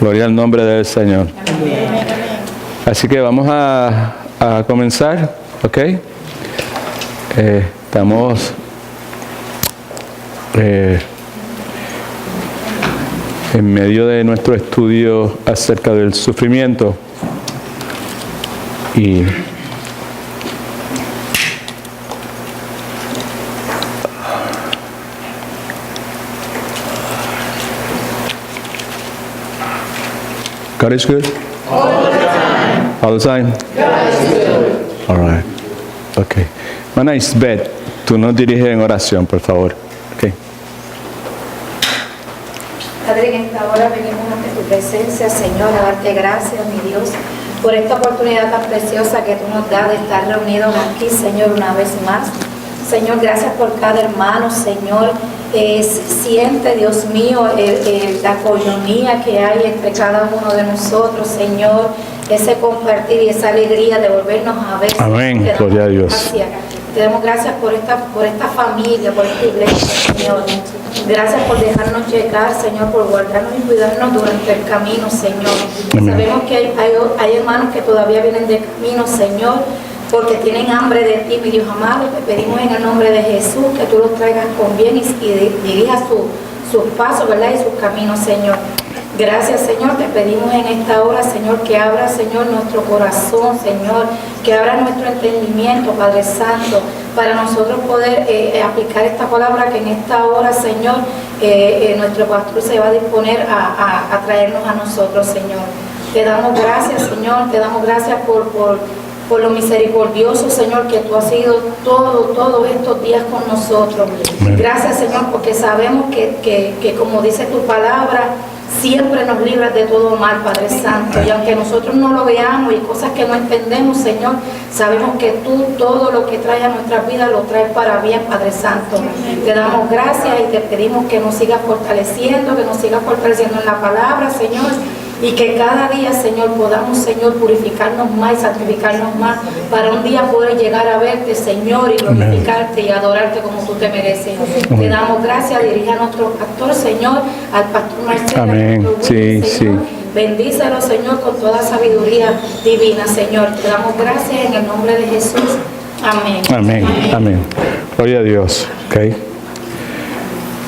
Gloria al nombre del Señor. Así que vamos a comenzar, ¿ok? Estamos en medio de nuestro estudio acerca del sufrimiento y God is good? All the time. All the time? God is good. All right. Okay. Mana Isbeth, tú nos diriges en oración, por favor. Okay. Padre, en esta hora venimos ante tu presencia, Señor, a darte gracias, mi Dios, por esta oportunidad tan preciosa que tú nos das de estar reunidos aquí, Señor, una vez más. Señor, gracias por cada hermano, Señor. Siente, Dios mío, la coinonía que hay entre cada uno de nosotros, Señor, ese compartir y esa alegría de volvernos a ver. Amén, gloria a Dios. Gracias. Te damos gracias por esta familia, por esta iglesia, Señor. Gracias por dejarnos llegar, Señor, por guardarnos y cuidarnos durante el camino, Señor. Amén. Sabemos que hay hermanos que todavía vienen de camino, Señor, porque tienen hambre de ti, mi Dios amado. Te pedimos en el nombre de Jesús que tú los traigas con bien y dirijas sus pasos, ¿verdad? Y sus caminos, Señor. Gracias, Señor. Te pedimos en esta hora, Señor, que abra, Señor, nuestro corazón, Señor, que abra nuestro entendimiento, Padre Santo, para nosotros poder aplicar esta palabra que en esta hora, Señor, nuestro pastor se va a disponer a traernos a nosotros, Señor. Te damos gracias, Señor. Te damos gracias por lo misericordioso, Señor, que tú has sido todos estos días con nosotros. Gracias, Señor, porque sabemos que como dice tu palabra, siempre nos libras de todo mal, Padre Santo. Y aunque nosotros no lo veamos y cosas que no entendemos, Señor, sabemos que tú todo lo que traes a nuestras vidas lo traes para bien, Padre Santo. Te damos gracias y te pedimos que nos sigas fortaleciendo, en la palabra, Señor. Y que cada día, Señor, podamos, Señor, purificarnos más y santificarnos más para un día poder llegar a verte, Señor, y glorificarte y adorarte como tú te mereces. Te damos gracias, dirige a nuestro pastor, Señor, al pastor Marcelo. Amén. Sí, Señor. sí. Bendícelo, Señor, con toda sabiduría divina, Señor. Te damos gracias en el nombre de Jesús. Amén. Amén. Amén. Gloria a Dios. Okay.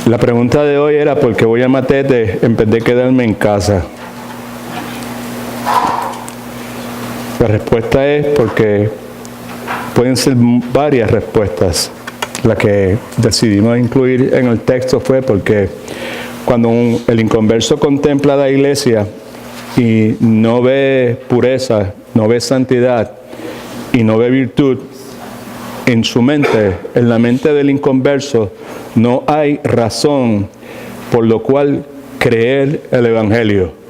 La pregunta de hoy era ¿por qué voy a Matete en vez de quedarme en casa? La respuesta es porque pueden ser varias respuestas. La que decidimos incluir en el texto fue porque cuando el inconverso contempla la iglesia y no ve pureza, no ve santidad y no ve virtud, en su mente, en la mente del inconverso, no hay razón por lo cual creer el evangelio.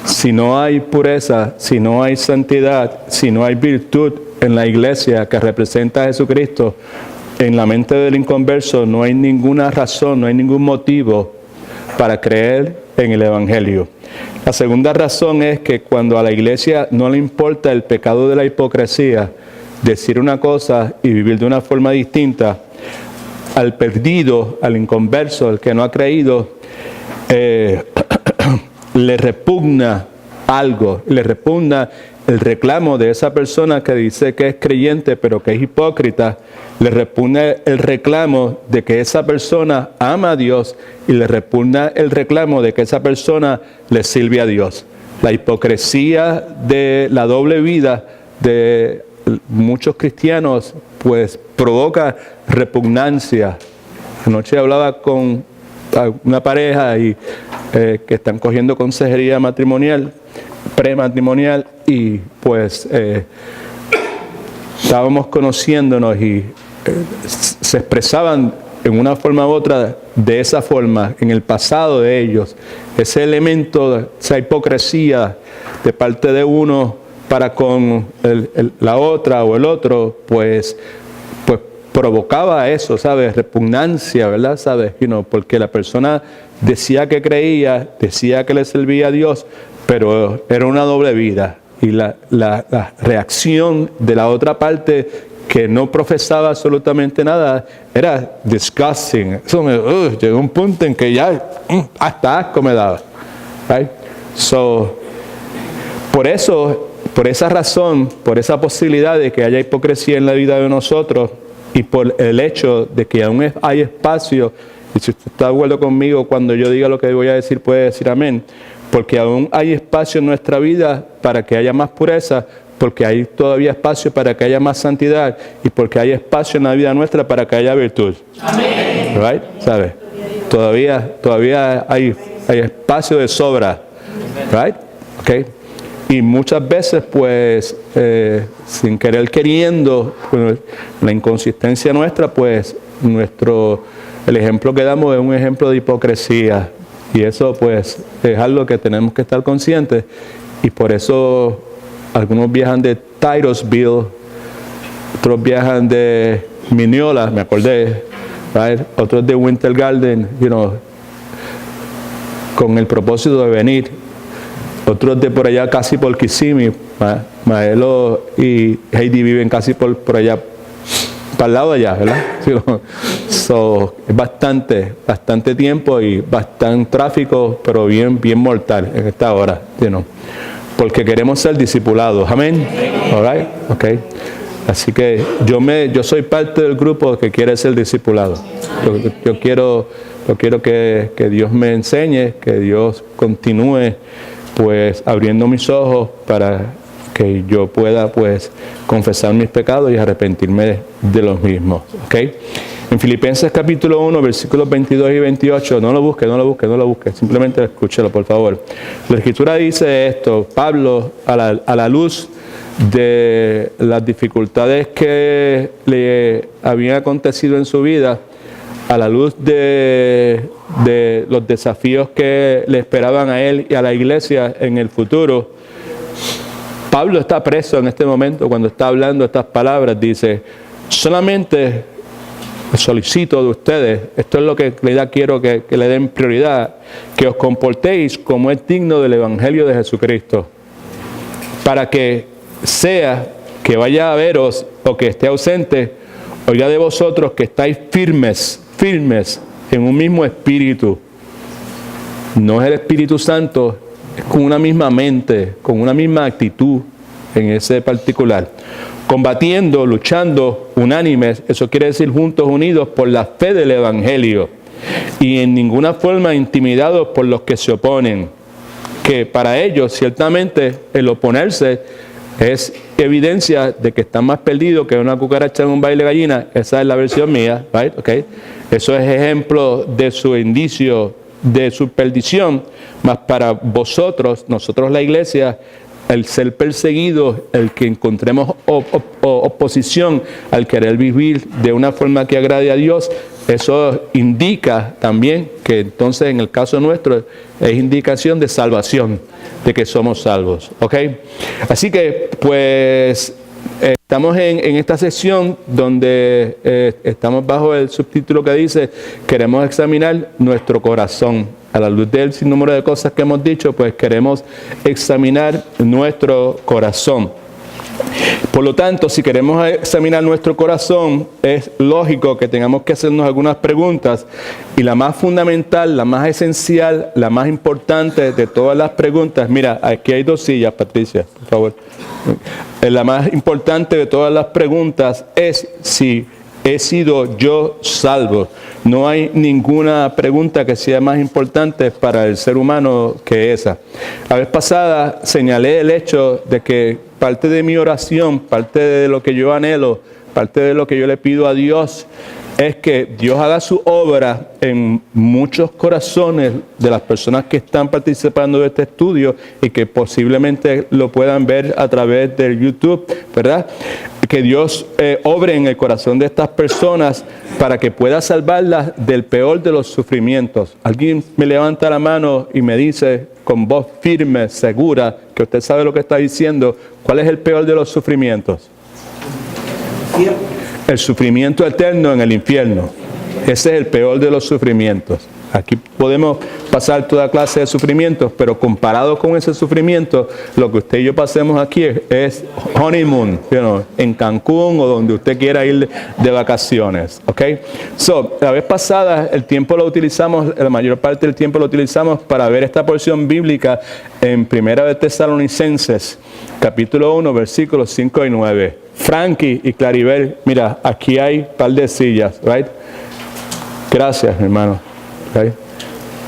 Si no hay pureza, si no hay santidad, si no hay virtud en la iglesia que representa a Jesucristo, en la mente del inconverso no hay ninguna razón, no hay ningún motivo para creer en el evangelio. La segunda razón es que cuando a la iglesia no le importa el pecado de la hipocresía, decir una cosa y vivir de una forma distinta, al perdido, al inconverso, al que no ha creído, le repugna algo, le repugna el reclamo de esa persona que dice que es creyente pero que es hipócrita, le repugna el reclamo de que esa persona ama a Dios y le repugna el reclamo de que esa persona le sirve a Dios. La hipocresía de la doble vida de muchos cristianos pues provoca repugnancia. Anoche hablaba con una pareja y que están cogiendo consejería matrimonial, prematrimonial, y pues estábamos conociéndonos y se expresaban en una forma u otra de esa forma en el pasado de ellos. Ese elemento, esa hipocresía de parte de uno para con la otra o el otro, pues provocaba eso, ¿sabes? Repugnancia, ¿verdad? ¿Sabes? Porque la persona decía que creía, decía que le servía a Dios, pero era una doble vida. Y la reacción de la otra parte que no profesaba absolutamente nada era disgusting. Eso llegó a un punto en que ya hasta asco me daba. Right? Por eso, por esa razón, por esa posibilidad de que haya hipocresía en la vida de nosotros y por el hecho de que aún hay espacio, y si usted está de acuerdo conmigo cuando yo diga lo que voy a decir, puede decir amén, porque aún hay espacio en nuestra vida para que haya más pureza, porque hay todavía espacio para que haya más santidad y porque hay espacio en la vida nuestra para que haya virtud. Amén. Right? ¿Sabe? Todavía hay espacio de sobra. Right? Okay. Y muchas veces, pues, sin querer queriendo, pues, la inconsistencia nuestra, pues, el ejemplo que damos es un ejemplo de hipocresía. Y eso, pues, es algo que tenemos que estar conscientes. Y por eso algunos viajan de Titusville, otros viajan de Mineola, me acordé, right? Otros de Winter Garden, con el propósito de venir. Otros de por allá casi por Kissimmee, Maelo y Heidi viven casi por allá, para el lado de allá, ¿verdad? Es bastante tiempo y bastante tráfico, pero bien mortal en esta hora, porque queremos ser discipulados. Amén. All right? Okay. Así que yo soy parte del grupo que quiere ser discipulado. Yo quiero que Dios me enseñe, que Dios continúe, pues, abriendo mis ojos para que yo pueda, pues, confesar mis pecados y arrepentirme de los mismos. ¿Okay? En Filipenses capítulo 1, versículos 22 y 28, no lo busque, simplemente escúchelo, por favor. La Escritura dice esto: Pablo, a la luz de las dificultades que le habían acontecido en su vida, a la luz de los desafíos que le esperaban a él y a la iglesia en el futuro, Pablo está preso en este momento cuando está hablando estas palabras. Dice: solamente solicito de ustedes, esto es lo que en realidad quiero que le den prioridad, que os comportéis como es digno del Evangelio de Jesucristo, para que sea que vaya a veros o que esté ausente, oiga de vosotros que estáis firmes en un mismo espíritu. No es el Espíritu Santo, es con una misma mente, con una misma actitud en ese particular. Combatiendo, luchando, unánimes, eso quiere decir juntos, unidos por la fe del Evangelio, y en ninguna forma intimidados por los que se oponen, que para ellos ciertamente el oponerse es evidencia de que están más perdidos que una cucaracha en un baile de gallina. Esa es la versión mía, right? Okay. Eso es ejemplo de su indicio de su perdición, mas para vosotros, nosotros la iglesia, el ser perseguido, el que encontremos oposición al querer vivir de una forma que agrade a Dios, eso indica también que entonces en el caso nuestro es indicación de salvación, de que somos salvos. ¿Ok? Así que pues estamos en esta sección donde estamos bajo el subtítulo que dice: queremos examinar nuestro corazón. A la luz del sinnúmero de cosas que hemos dicho, pues queremos examinar nuestro corazón. Por lo tanto, si queremos examinar nuestro corazón, es lógico que tengamos que hacernos algunas preguntas, y la más fundamental, la más esencial, la más importante de todas las preguntas, mira, aquí hay 2 sillas, Patricia, por favor. La más importante de todas las preguntas es si he sido yo salvo. No hay ninguna pregunta que sea más importante para el ser humano que esa. La vez pasada señalé el hecho de que parte de mi oración, parte de lo que yo anhelo, parte de lo que yo le pido a Dios, es que Dios haga su obra en muchos corazones de las personas que están participando de este estudio y que posiblemente lo puedan ver a través del YouTube, ¿verdad? Que Dios obre en el corazón de estas personas para que pueda salvarlas del peor de los sufrimientos. Alguien me levanta la mano y me dice con voz firme, segura, que usted sabe lo que está diciendo. ¿Cuál es el peor de los sufrimientos? El sufrimiento eterno en el infierno. Ese es el peor de los sufrimientos. Aquí podemos pasar toda clase de sufrimientos, pero comparado con ese sufrimiento, lo que usted y yo pasemos aquí es honeymoon, en Cancún o donde usted quiera ir de vacaciones, ¿ok? La vez pasada el tiempo lo utilizamos, la mayor parte del tiempo lo utilizamos para ver esta porción bíblica en 1 de Tesalonicenses, capítulo 1, versículos 5 y 9. Frankie y Claribel, mira, aquí hay un par de sillas, right? Gracias, mi hermano. Okay.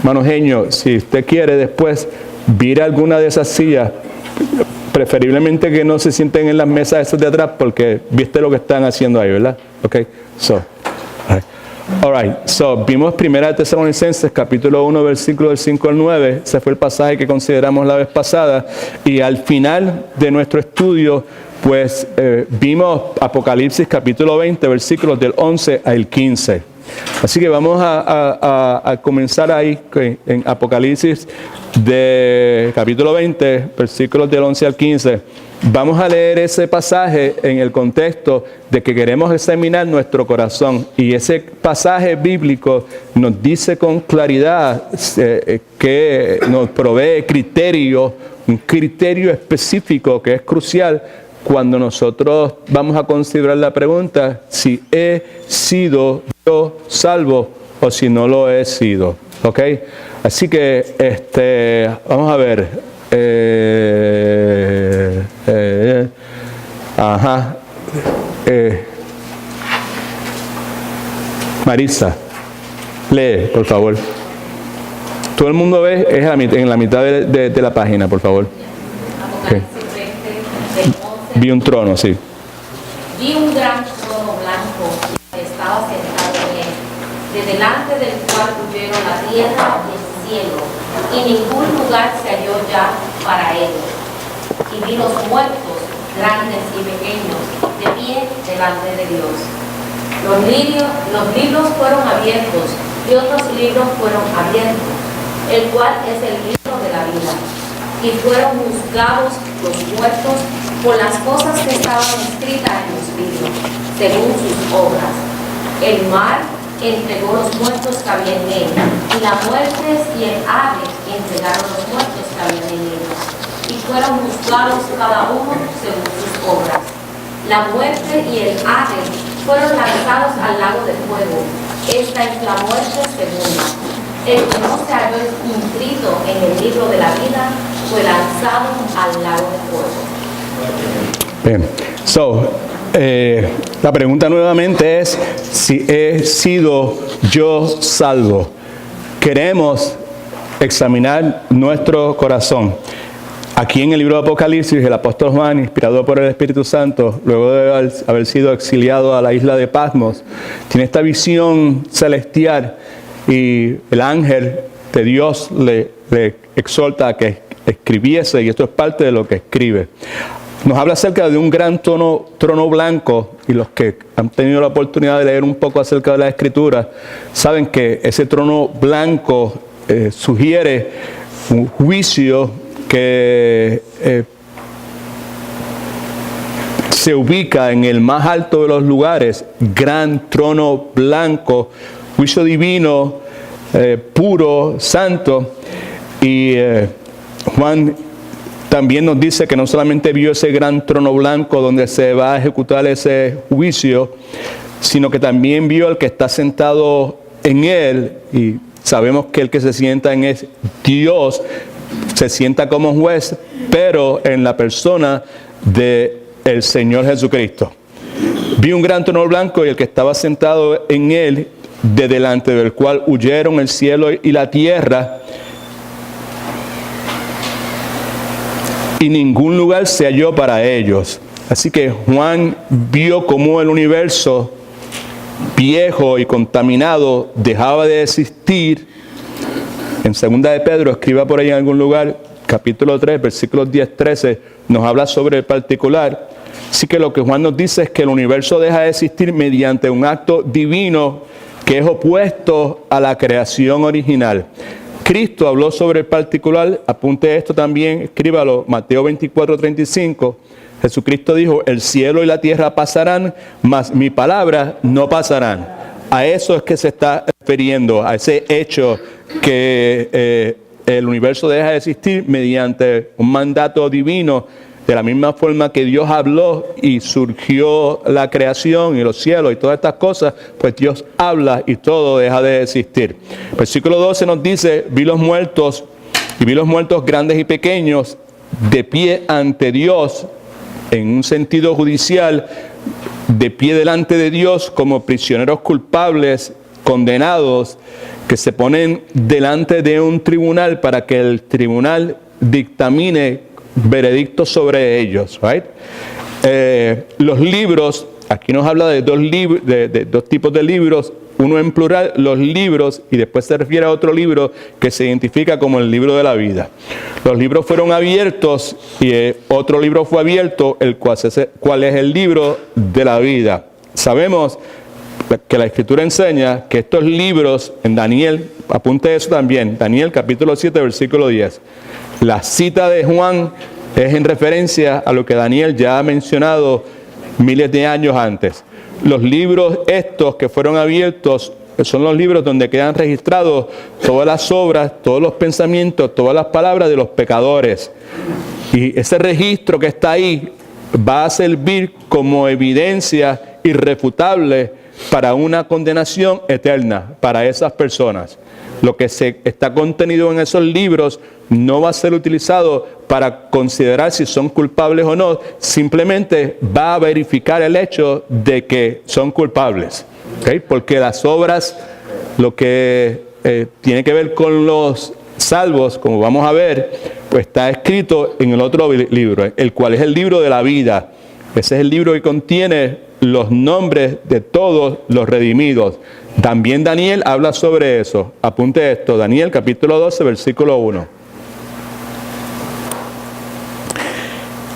Hermano Genio, si usted quiere después vire alguna de esas sillas, preferiblemente que no se sienten en las mesas esas de atrás, porque viste lo que están haciendo ahí, ¿verdad? Ok, vimos 1 Tesalonicenses, capítulo 1, versículo del 5 al 9. Ese fue el pasaje que consideramos la vez pasada. Y al final de nuestro estudio, pues vimos Apocalipsis, capítulo 20, versículos del 11 al 15. Así que vamos a comenzar ahí en Apocalipsis de capítulo 20, versículos del 11 al 15. Vamos a leer ese pasaje en el contexto de que queremos examinar nuestro corazón. Y ese pasaje bíblico nos dice con claridad que nos provee un criterio específico que es crucial cuando nosotros vamos a considerar la pregunta si he sido yo salvo o si no lo he sido. ¿Ok? Así que vamos a ver. Marisa, lee, por favor. Todo el mundo ve, es en la mitad de la página, por favor. Okay. Vi un trono, sí. Vi un gran trono blanco que estaba sentado en él, de delante del cual huyeron la tierra y el cielo, y ningún lugar se halló ya para ellos. Y vi los muertos, grandes y pequeños, de pie delante de Dios. Los libros fueron abiertos, y otros libros fueron abiertos, el cual es el libro de la vida. Y fueron juzgados los muertos por las cosas que estaban escritas en los libros, según sus obras. El mar entregó los muertos que había en él, y la muerte y el Hades entregaron los muertos que había en ellos, y fueron juzgados cada uno según sus obras. La muerte y el Hades fueron lanzados al lago de fuego. Esta es la muerte segunda. El que no se halló inscrito en el libro de la vida fue lanzado al lago de fuego. Bien, la pregunta nuevamente es si he sido yo salvo. Queremos examinar nuestro corazón. Aquí en el libro de Apocalipsis, el apóstol Juan, inspirado por el Espíritu Santo, luego de haber sido exiliado a la isla de Patmos, tiene esta visión celestial y el ángel de Dios le exhorta a que escribiese, y esto es parte de lo que escribe. Nos habla acerca de un gran trono blanco, y los que han tenido la oportunidad de leer un poco acerca de la Escritura saben que ese trono blanco sugiere un juicio que se ubica en el más alto de los lugares, gran trono blanco, juicio divino, puro, santo. Y Juan también nos dice que no solamente vio ese gran trono blanco donde se va a ejecutar ese juicio, sino que también vio al que está sentado en él, y sabemos que el que se sienta en es Dios, se sienta como juez, pero en la persona de el Señor Jesucristo. Vi un gran trono blanco y el que estaba sentado en él, de delante del cual huyeron el cielo y la tierra, y ningún lugar se halló para ellos. Así que Juan vio cómo el universo viejo y contaminado dejaba de existir. En 2 de Pedro, escriba por ahí en algún lugar, capítulo 3, versículos 10-13, nos habla sobre el particular. Así que lo que Juan nos dice es que el universo deja de existir mediante un acto divino que es opuesto a la creación original. Cristo habló sobre el particular, apunte esto también, escríbalo, Mateo 24:35. Jesucristo dijo, el cielo y la tierra pasarán, mas mi palabra no pasarán. A eso es que se está refiriendo a ese hecho que el universo deja de existir mediante un mandato divino, de la misma forma que Dios habló y surgió la creación y los cielos y todas estas cosas, pues Dios habla y todo deja de existir. Versículo 12 nos dice, vi los muertos grandes y pequeños de pie ante Dios, en un sentido judicial, de pie delante de Dios como prisioneros culpables, condenados, que se ponen delante de un tribunal para que el tribunal dictamine veredicto sobre ellos. Right? Los libros, aquí nos habla de dos tipos de libros, uno en plural, los libros, y después se refiere a otro libro que se identifica como el libro de la vida. Los libros fueron abiertos y otro libro fue abierto, el cual es el libro de la vida. Sabemos que la Escritura enseña que estos libros, en Daniel, apunte eso también, Daniel capítulo 7, versículo 10. La cita de Juan es en referencia a lo que Daniel ya ha mencionado miles de años antes. Los libros estos que fueron abiertos son los libros donde quedan registrados todas las obras, todos los pensamientos, todas las palabras de los pecadores. Y ese registro que está ahí va a servir como evidencia irrefutable para una condenación eterna para esas personas. Lo que está contenido en esos libros no va a ser utilizado para considerar si son culpables o no, simplemente va a verificar el hecho de que son culpables. ¿Okay? Porque las obras, lo que tiene que ver con los salvos, como vamos a ver, pues está escrito en el otro libro, el cual es el libro de la vida. Ese es el libro que contiene los nombres de todos los redimidos. También Daniel habla sobre eso. Apunte esto, Daniel capítulo 12, versículo 1.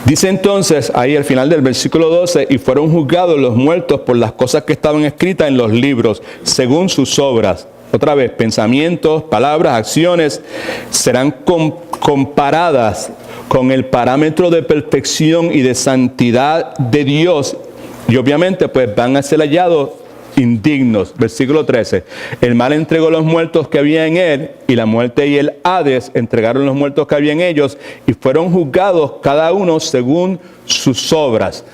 Dice entonces, ahí al final del versículo 12, y fueron juzgados los muertos por las cosas que estaban escritas en los libros, según sus obras. Otra vez, pensamientos, palabras, acciones, serán comparadas con el parámetro de perfección y de santidad de Dios, y obviamente pues van a ser hallados indignos. Versículo 13. El mal entregó los muertos que había en él, y la muerte y el Hades entregaron los muertos que había en ellos, y fueron juzgados cada uno según sus obras.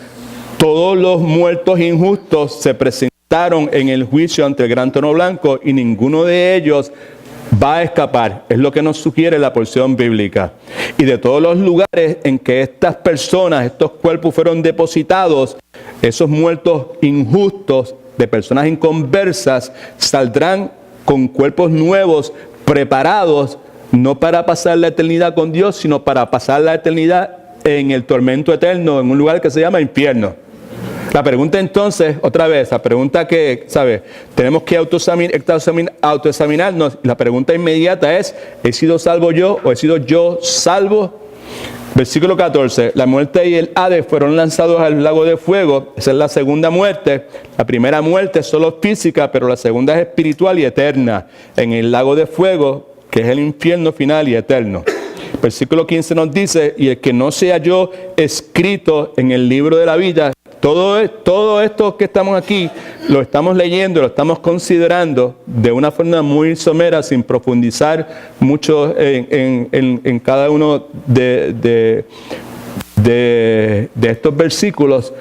Todos los muertos injustos se presentaron en el juicio ante el gran trono blanco, y ninguno de ellos va a escapar. Es lo que nos sugiere la porción bíblica. Y de todos los lugares en que estas personas, estos cuerpos fueron depositados, esos muertos injustos de personas inconversas saldrán con cuerpos nuevos, preparados, no para pasar la eternidad con Dios, sino para pasar la eternidad en el tormento eterno, en un lugar que se llama infierno. La pregunta entonces, otra vez, la pregunta que, ¿sabe? Tenemos que autoexaminarnos. La pregunta inmediata es, ¿he sido salvo yo o he sido yo salvo? Versículo 14, la muerte y el Hades fueron lanzados al lago de fuego. Esa es la segunda muerte. La primera muerte es solo física, pero la segunda es espiritual y eterna. En el lago de fuego, que es el infierno final y eterno. Versículo 15 nos dice, y el que no sea yo escrito en el libro de la vida. Todo esto que estamos aquí, lo estamos leyendo, lo estamos considerando de una forma muy somera, sin profundizar mucho en cada uno de estos versículos,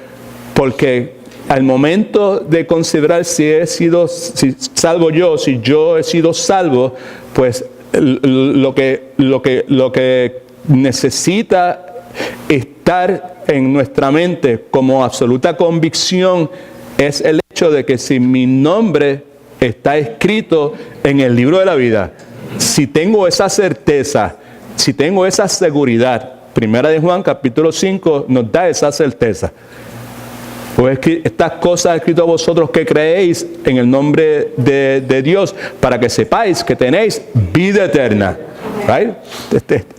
porque al momento de considerar si salvo yo, si yo he sido salvo, pues lo que necesita estar en nuestra mente como absoluta convicción es el hecho de que si mi nombre está escrito en el libro de la vida, si tengo esa certeza, si tengo esa seguridad, Primera de Juan capítulo 5 nos da esa certeza. Pues estas cosas escritas a vosotros que creéis en el nombre de Dios, para que sepáis que tenéis vida eterna. Right?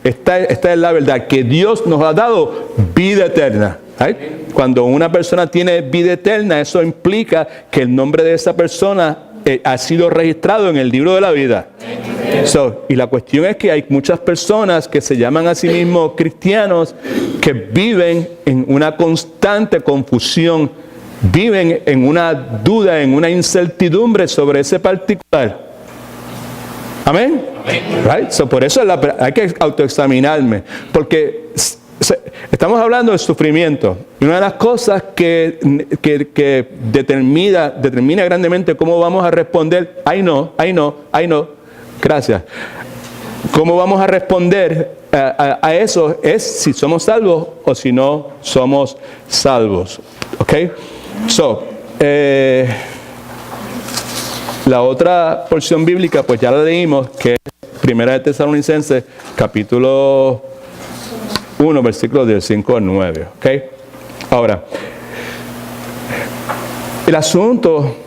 Esta es la verdad, que Dios nos ha dado vida eterna. Right? Cuando una persona tiene vida eterna, eso implica que el nombre de esa persona ha sido registrado en el libro de la vida. Y la cuestión es que hay muchas personas que se llaman a sí mismos cristianos que viven en una constante confusión, viven en una duda, en una incertidumbre sobre ese particular. Amén. Right? So, por eso hay que autoexaminarme, porque estamos hablando de sufrimiento. Y una de las cosas que determina grandemente cómo vamos a responder, gracias. Cómo vamos a responder a eso es si somos salvos o si no somos salvos. ¿Ok? So, la otra porción bíblica, pues ya la leímos, que es Primera de Tesalonicenses, capítulo 1, versículos del 5 al 9. ¿Ok? Ahora, el asunto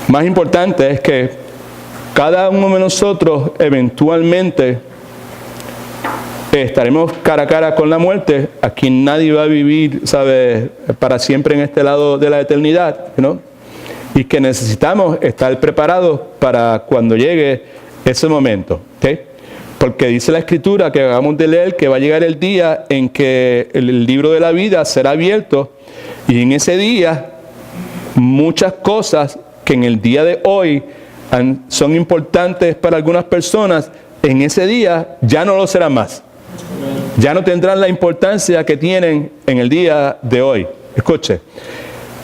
más importante es que cada uno de nosotros eventualmente estaremos cara a cara con la muerte. Aquí nadie va a vivir, ¿sabe?, para siempre en este lado de la eternidad, ¿no? Y que necesitamos estar preparados para cuando llegue ese momento, ¿ok? Porque dice la Escritura que acabamos de leer que va a llegar el día en que el libro de la vida será abierto, y en ese día muchas cosas que en el día de hoy son importantes para algunas personas, en ese día ya no lo serán más. Ya no tendrán la importancia que tienen en el día de hoy. Escuche,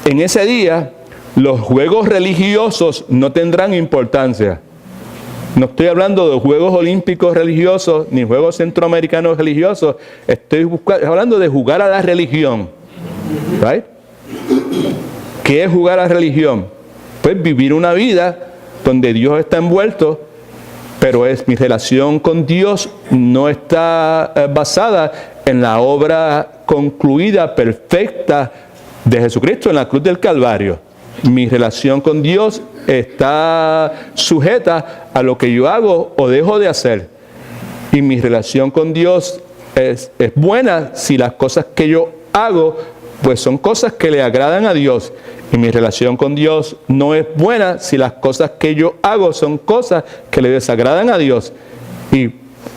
en ese día los juegos religiosos no tendrán importancia. No estoy hablando de Juegos Olímpicos religiosos ni Juegos Centroamericanos religiosos. Estoy hablando de jugar a la religión. ¿Right? ¿Qué es jugar a la religión? Pues vivir una vida donde Dios está envuelto, pero mi relación con Dios no está basada en la obra concluida, perfecta de Jesucristo en la cruz del Calvario. Mi relación con Dios está sujeta a lo que yo hago o dejo de hacer. Y mi relación con Dios es buena si las cosas que yo hago pues son cosas que le agradan a Dios. Y mi relación con Dios no es buena si las cosas que yo hago son cosas que le desagradan a Dios. Y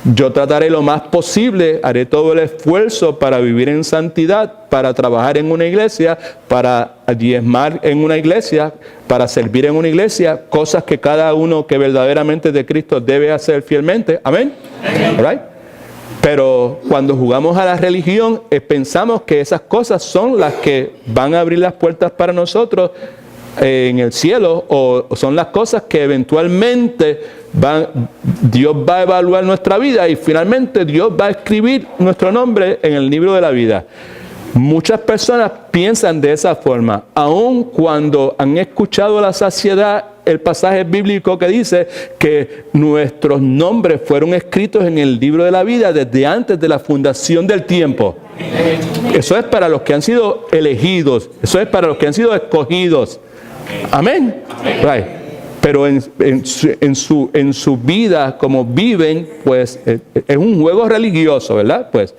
yo trataré lo más posible, haré todo el esfuerzo para vivir en santidad, para trabajar en una iglesia, para diezmar en una iglesia, para servir en una iglesia, cosas que cada uno que verdaderamente es de Cristo debe hacer fielmente. Amén. Right? Pero cuando jugamos a la religión, pensamos que esas cosas son las que van a abrir las puertas para nosotros en el cielo, o son las cosas que eventualmente Dios va a evaluar nuestra vida y finalmente Dios va a escribir nuestro nombre en el libro de la vida. Muchas personas piensan de esa forma, aun cuando han escuchado a la saciedad el pasaje bíblico que dice que nuestros nombres fueron escritos en el libro de la vida desde antes de la fundación del tiempo. Eso es para los que han sido elegidos, eso es para los que han sido escogidos. Amén. Right. Pero en su vida, como viven, pues es un juego religioso, ¿verdad? Pues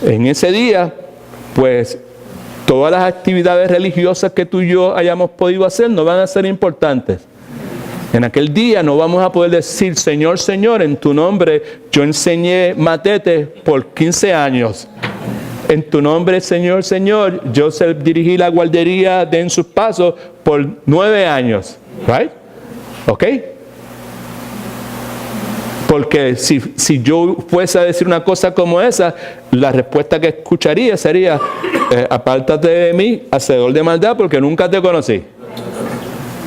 en ese día, pues todas las actividades religiosas que tú y yo hayamos podido hacer no van a ser importantes. En aquel día no vamos a poder decir, Señor, Señor, en tu nombre yo enseñé matete por 15 años. En tu nombre, Señor, Señor, yo dirigí la guardería de En Sus Pasos por 9 años. Right? ¿Ok? Porque si yo fuese a decir una cosa como esa, la respuesta que escucharía sería, apártate de mí, hacedor de maldad, porque nunca te conocí.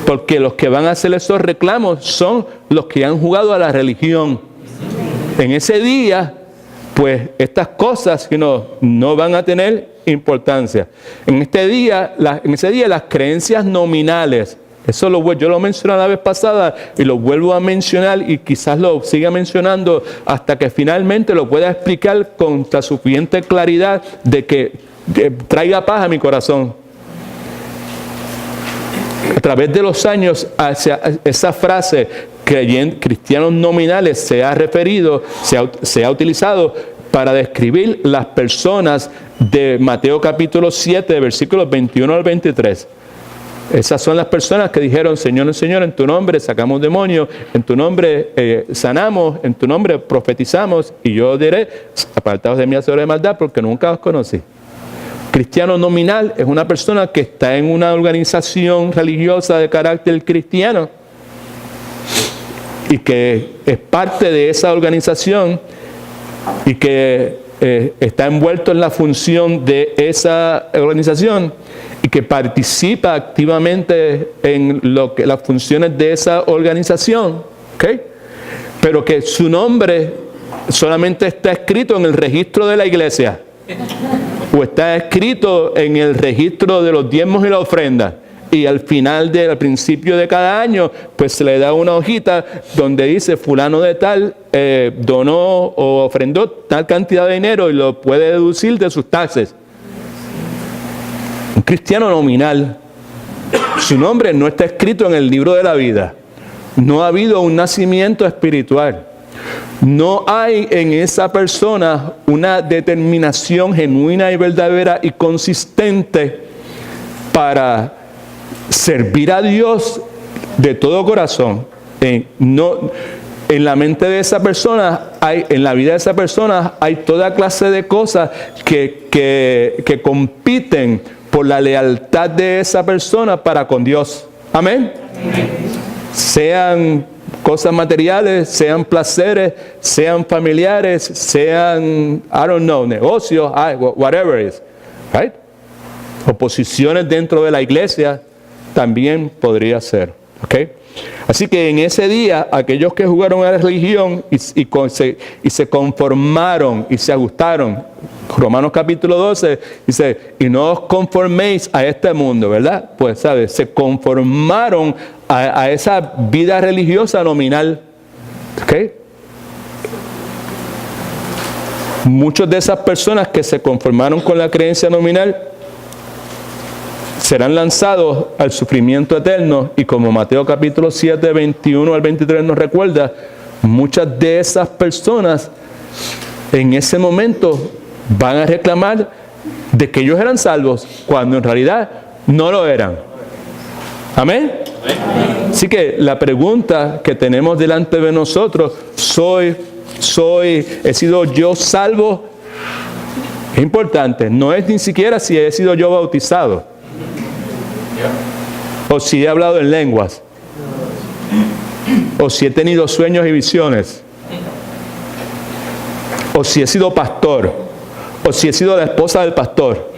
Porque los que van a hacer esos reclamos son los que han jugado a la religión. En ese día, pues estas cosas no van a tener importancia. En ese día las creencias nominales, eso yo lo mencioné la vez pasada y lo vuelvo a mencionar y quizás lo siga mencionando hasta que finalmente lo pueda explicar con la suficiente claridad de que traiga paz a mi corazón. A través de los años, esa frase cristianos nominales se ha referido, se ha utilizado para describir las personas de Mateo capítulo 7, versículos 21 al 23. Esas son las personas que dijeron, Señor, Señor, en tu nombre sacamos demonios, en tu nombre sanamos, en tu nombre profetizamos, y yo diré, apartados de mí, hacedores de maldad, porque nunca os conocí. Cristiano nominal es una persona que está en una organización religiosa de carácter cristiano y que es parte de esa organización y que está envuelto en la función de esa organización y que participa activamente en las funciones de esa organización, ¿okay? Pero que su nombre solamente está escrito en el registro de la iglesia o está escrito en el registro de los diezmos y la ofrenda, y al principio de cada año pues se le da una hojita donde dice fulano de tal donó o ofrendó tal cantidad de dinero y lo puede deducir de sus taxes. Un cristiano nominal, su nombre no está escrito en el libro de la vida. No ha habido un nacimiento espiritual. No hay en esa persona una determinación genuina y verdadera y consistente para servir a Dios de todo corazón. En la mente de esa persona, en la vida de esa persona, hay toda clase de cosas que compiten por la lealtad de esa persona para con Dios. Amén. Sean cosas materiales, sean placeres, sean familiares, sean, negocios, whatever it is, right? Oposiciones dentro de la iglesia también podría ser, ¿ok? Así que en ese día, aquellos que jugaron a la religión y se conformaron y se ajustaron, Romanos capítulo 12 dice, y no os conforméis a este mundo, ¿verdad? Pues, ¿sabes? Se conformaron a esa vida religiosa nominal, ¿ok? Muchas de esas personas que se conformaron con la creencia nominal serán lanzados al sufrimiento eterno, y como Mateo capítulo 7, 21 al 23 nos recuerda, muchas de esas personas en ese momento van a reclamar de que ellos eran salvos, cuando en realidad no lo eran. Amén. Así que la pregunta que tenemos delante de nosotros, ¿he sido yo salvo? Es importante, no es ni siquiera si he sido yo bautizado, o si he hablado en lenguas, o si he tenido sueños y visiones, o si he sido pastor, o si he sido la esposa del pastor.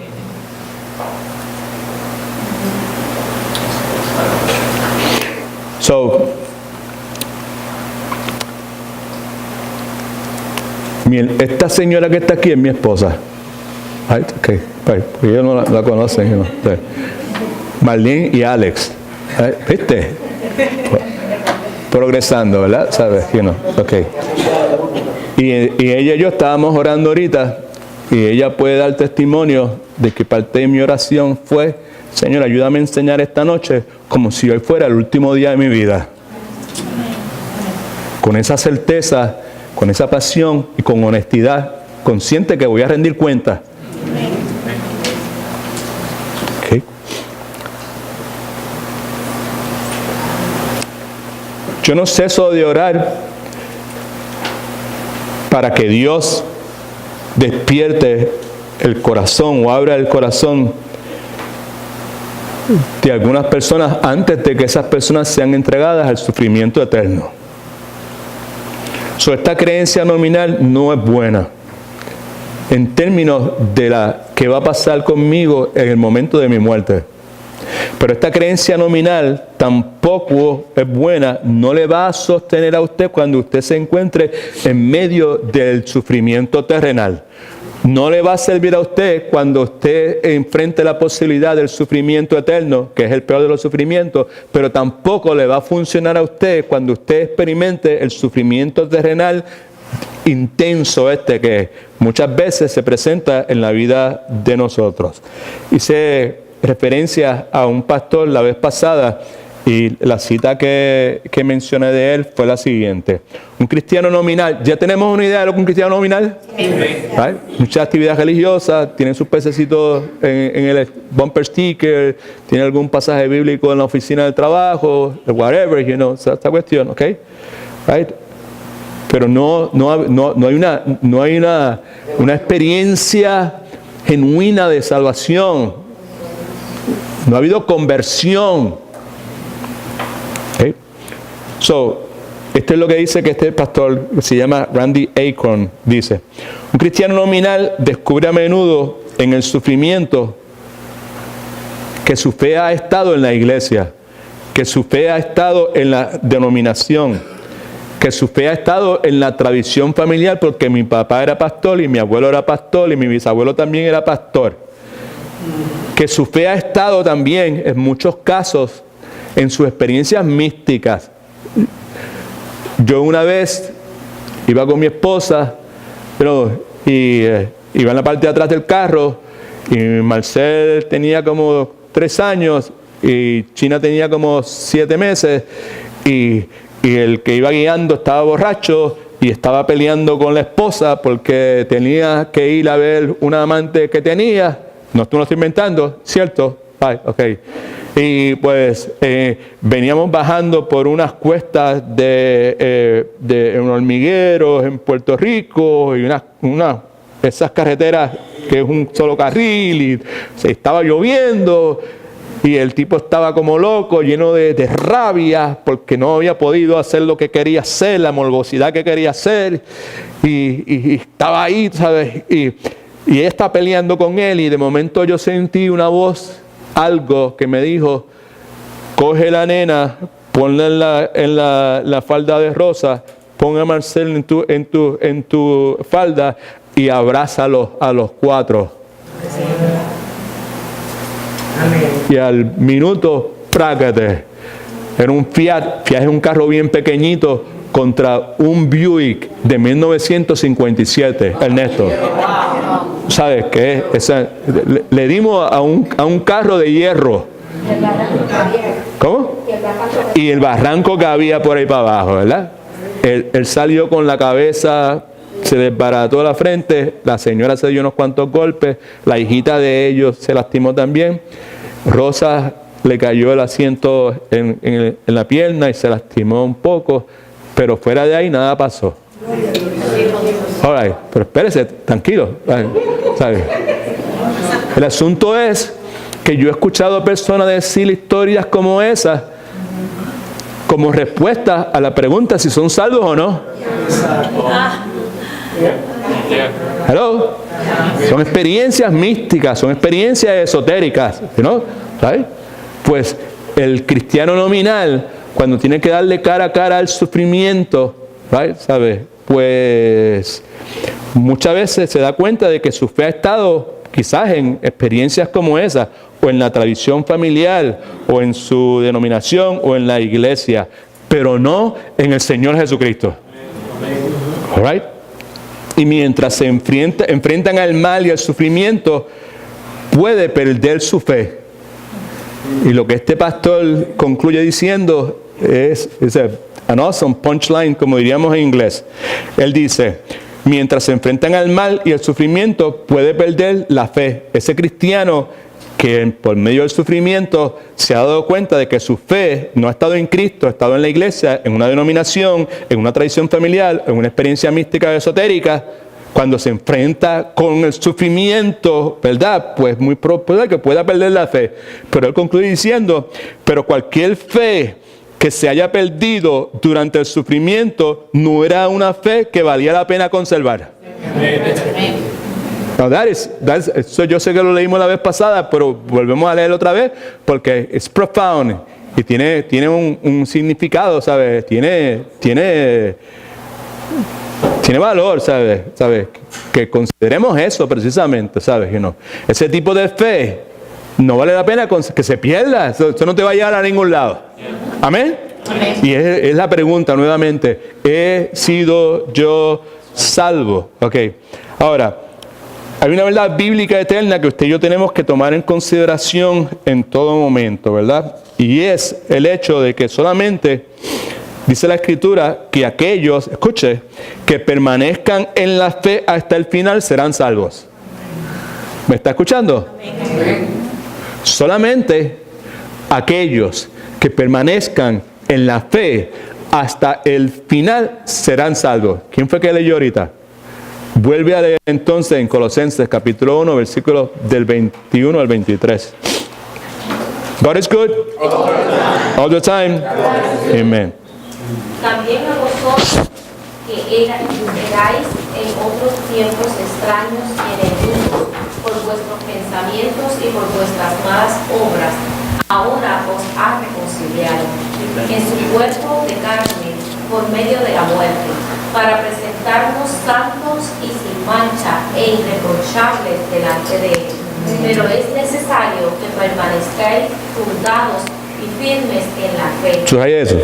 Esta señora que está aquí es mi esposa. Okay. Ellos no la conocen, ¿no? Marlene y Alex. ¿Viste? Progresando, ¿verdad? ¿Sabes? Okay. Y ella y yo estábamos orando ahorita, y ella puede dar testimonio de que parte de mi oración fue: Señor, ayúdame a enseñar esta noche como si hoy fuera el último día de mi vida. Con esa certeza, con esa pasión y con honestidad, consciente que voy a rendir cuenta. Okay. Yo no ceso de orar para que Dios despierte el corazón o abra el corazón de algunas personas antes de que esas personas sean entregadas al sufrimiento eterno. Esta creencia nominal no es buena en términos de qué va a pasar conmigo en el momento de mi muerte. Pero esta creencia nominal tampoco es buena, no le va a sostener a usted cuando usted se encuentre en medio del sufrimiento terrenal. No le va a servir a usted cuando usted enfrente la posibilidad del sufrimiento eterno, que es el peor de los sufrimientos, pero tampoco le va a funcionar a usted cuando usted experimente el sufrimiento terrenal intenso que muchas veces se presenta en la vida de nosotros. Hice referencia a un pastor la vez pasada, y la cita que mencioné de él fue la siguiente: un cristiano nominal, ¿ya tenemos una idea de lo que es un cristiano nominal? Sí. ¿Vale? Mucha actividad religiosa, tiene sus pececitos en el bumper sticker, tiene algún pasaje bíblico en la oficina del trabajo, whatever, esta cuestión, ¿ok? Right? Pero no hay una experiencia genuina de salvación. No ha habido conversión. Okay. Esto es lo que dice que este pastor, se llama Randy Acorn, dice: un cristiano nominal descubre a menudo en el sufrimiento que su fe ha estado en la iglesia, que su fe ha estado en la denominación, que su fe ha estado en la tradición familiar, porque mi papá era pastor y mi abuelo era pastor y mi bisabuelo también era pastor. Que su fe ha estado también en muchos casos en sus experiencias místicas. Yo una vez iba con mi esposa, iba en la parte de atrás del carro, y Marcel tenía como 3 años y China tenía como 7 meses, y el que iba guiando estaba borracho y estaba peleando con la esposa porque tenía que ir a ver una amante que tenía. No, tú no estoy inventando, ¿cierto? Ay, ok. Y pues veníamos bajando por unas cuestas de hormigueros en Puerto Rico, y esas carreteras que es un solo carril, y se estaba lloviendo, y el tipo estaba como loco, lleno de rabia, porque no había podido hacer lo que quería hacer, la morbosidad que quería hacer, y estaba ahí, ¿sabes? Y ella está peleando con él, y de momento yo sentí una voz, algo que me dijo: coge la nena, ponla en la falda de Rosa, pon a Marcel en tu falda y abrázalo a los 4. Y al minuto, prácate. Era un Fiat es un carro bien pequeñito contra un Buick de 1957, Ernesto. ¿Sabes qué? Le dimos a un carro de hierro. ¿Cómo? Y el barranco que había por ahí para abajo, ¿verdad? Él salió con la cabeza, se desbarató la frente, la señora se dio unos cuantos golpes, la hijita de ellos se lastimó también. Rosa le cayó el asiento en la pierna y se lastimó un poco, pero fuera de ahí nada pasó. All right, pero espérese, tranquilo, ¿sabes? El asunto es que yo he escuchado a personas decir historias como esas como respuesta a la pregunta si son salvos o no. Hello. Son experiencias místicas, son experiencias esotéricas, ¿no? ¿Sabes? Pues el cristiano nominal, cuando tiene que darle cara a cara al sufrimiento, ¿right? ¿Sabes? Pues muchas veces se da cuenta de que su fe ha estado quizás en experiencias como esas, o en la tradición familiar, o en su denominación, o en la iglesia, pero no en el Señor Jesucristo. All right? Y mientras se enfrentan al mal y al sufrimiento, puede perder su fe. Y lo que este pastor concluye diciendo es an awesome punchline, como diríamos en inglés. Él dice: mientras se enfrentan al mal y al sufrimiento, puede perder la fe. Ese cristiano que por medio del sufrimiento se ha dado cuenta de que su fe no ha estado en Cristo, ha estado en la iglesia, en una denominación, en una tradición familiar, en una experiencia mística esotérica, cuando se enfrenta con el sufrimiento, ¿verdad? Pues muy probable que pueda perder la fe. Pero él concluye diciendo: pero cualquier fe que se haya perdido durante el sufrimiento no era una fe que valía la pena conservar. Now eso yo sé que lo leímos la vez pasada, pero volvemos a leerlo otra vez porque es profound y tiene un significado, ¿sabes? Tiene valor, ¿sabes? Que consideremos eso precisamente, ¿sabes? Ese tipo de fe no vale la pena que se pierda. Eso no te va a llevar a ningún lado. ¿Amén? Amén. Y es la pregunta nuevamente: ¿he sido yo salvo? Ok. Ahora, hay una verdad bíblica eterna que usted y yo tenemos que tomar en consideración en todo momento, ¿verdad? Y es el hecho de que solamente dice la Escritura que aquellos, escuche, que permanezcan en la fe hasta el final serán salvos. ¿Me está escuchando? Amén. Solamente aquellos que permanezcan en la fe hasta el final serán salvos. ¿Quién fue que leyó ahorita? Vuelve a leer entonces en Colosenses capítulo 1, versículos del 21 al 23. God is good all the time. Amen. También a vosotros que erais en otros tiempos extraños y enemigos por vuestros pensamientos y por vuestras malas obras, ahora os ha reconciliado en su cuerpo de carne por medio de la muerte, para presentarnos santos y sin mancha e irreprochables delante de él. Pero es necesario que permanezcáis fundados y firmes en la fe, Subraya eso.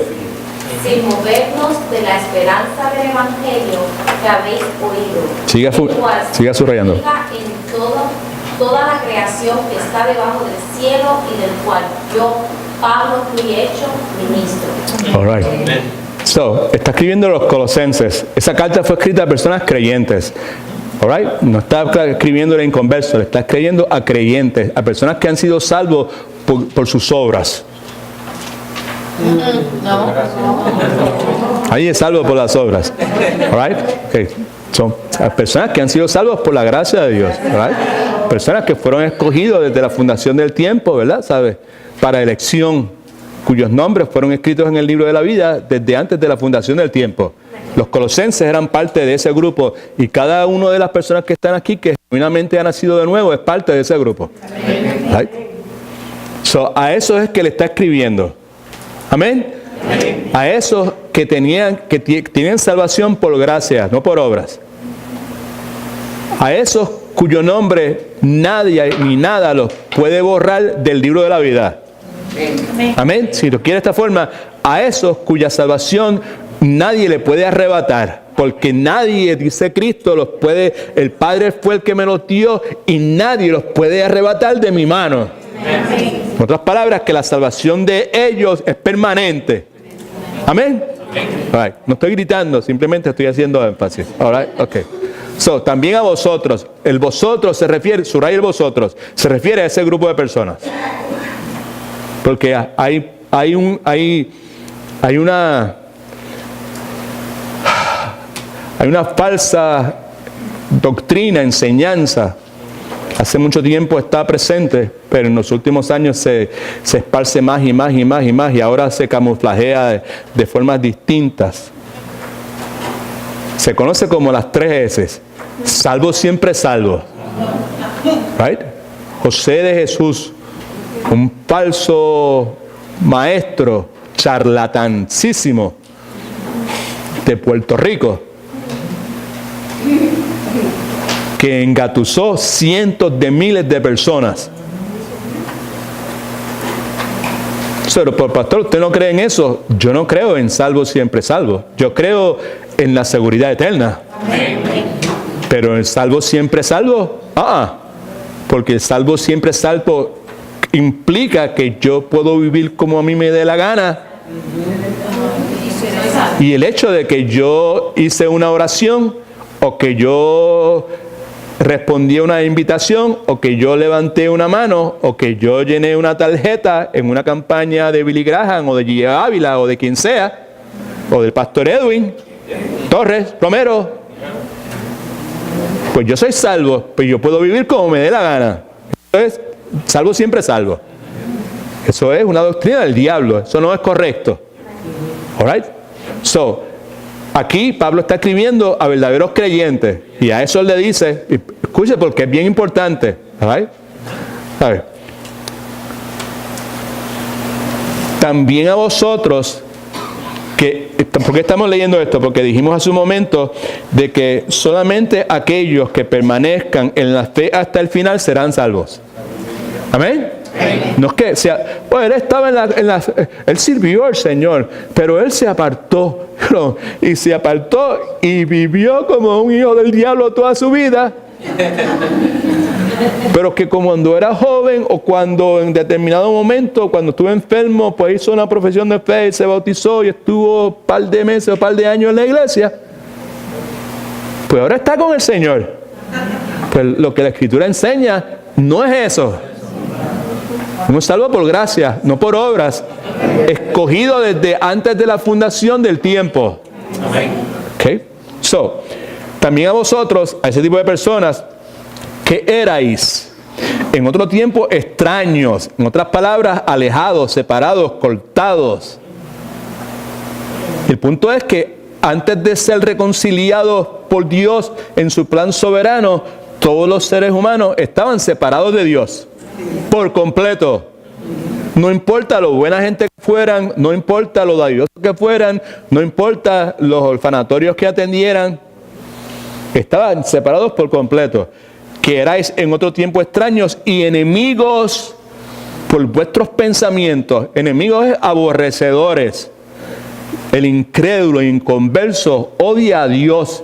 sin movernos de la esperanza del Evangelio que habéis oído, Siga subrayando. en toda la creación que está debajo del cielo y del cual yo, Pablo, fui hecho ministro. All right. So, está escribiendo a los colosenses. Esa carta fue escrita a personas creyentes. All right? No está escribiendo a inconversos, le está escribiendo a creyentes, a personas que han sido salvos por sus obras. Ahí es salvo por las obras. All right? Okay. Son personas que han sido salvos por la gracia de Dios. All right? Personas que fueron escogidos desde la fundación del tiempo, ¿verdad? ¿Sabe? Para elección, cuyos nombres fueron escritos en el libro de la vida desde antes de la fundación del tiempo. Los colosenses eran parte de ese grupo y cada una de las personas que están aquí que genuinamente han nacido de nuevo es parte de ese grupo. Right? So, a eso es que le está escribiendo. Amén. A esos que tienen salvación por gracia, no por obras. A esos cuyo nombre nadie ni nada los puede borrar del libro de la vida. Amén. Si lo quiere de esta forma, a esos cuya salvación nadie le puede arrebatar, porque nadie, dice Cristo, los puede, el Padre fue el que me los dio y nadie los puede arrebatar de mi mano. En otras palabras, que la salvación de ellos es permanente. Amén. Right. No estoy gritando, simplemente estoy haciendo énfasis. All right? Okay. So, también a vosotros, el vosotros se refiere, subraya el vosotros, se refiere a ese grupo de personas. Porque hay una falsa doctrina, enseñanza. Hace mucho tiempo está presente, pero en los últimos años se esparce más y más y más y más, y ahora se camuflajea de formas distintas. Se conoce como las 3 S. Salvo siempre salvo. Right? José de Jesús, un falso maestro charlatancísimo de Puerto Rico, que engatusó cientos de miles de personas. Pero por pastor, ¿usted no cree en eso? Yo no creo en salvo siempre salvo. Yo creo en la seguridad eterna. Pero el salvo siempre salvo, porque el salvo siempre salvo implica que yo puedo vivir como a mí me dé la gana. Y el hecho de que yo hice una oración, o que yo respondí a una invitación, o que yo levanté una mano, o que yo llené una tarjeta en una campaña de Billy Graham, o de G. Ávila, o de quien sea, o del pastor Edwin Torres Romero, pues yo soy salvo, pues yo puedo vivir como me dé la gana. Entonces, salvo siempre salvo. Eso es una doctrina del diablo, eso no es correcto. All right? So, aquí Pablo está escribiendo a verdaderos creyentes y a eso le dice, escuche porque es bien importante. All right? A ver. También a vosotros, ¿por qué estamos leyendo esto? Porque dijimos hace un momento de que solamente aquellos que permanezcan en la fe hasta el final serán salvos. Amén. No es que sea, él estaba él sirvió al Señor, pero él se apartó, y se apartó y vivió como un hijo del diablo toda su vida. Pero que como cuando era joven o cuando en determinado momento, cuando estuvo enfermo, pues hizo una profesión de fe y se bautizó y estuvo un par de meses o un par de años en la iglesia, pues ahora está con el Señor. Pues lo que la Escritura enseña no es eso. Uno salvo por gracia, no por obras, escogido desde antes de la fundación del tiempo. Okay. So, también a vosotros, a ese tipo de personas que erais en otro tiempo extraños, en otras palabras, alejados, separados, cortados. El punto es que antes de ser reconciliados por Dios en su plan soberano, todos los seres humanos estaban separados de Dios por completo. No importa lo buena gente que fueran, no importa lo dadivosos que fueran, no importa los orfanatorios que atendieran, estaban separados por completo. Que erais en otro tiempo extraños y enemigos por vuestros pensamientos, enemigos aborrecedores. El incrédulo, inconverso, odia a Dios.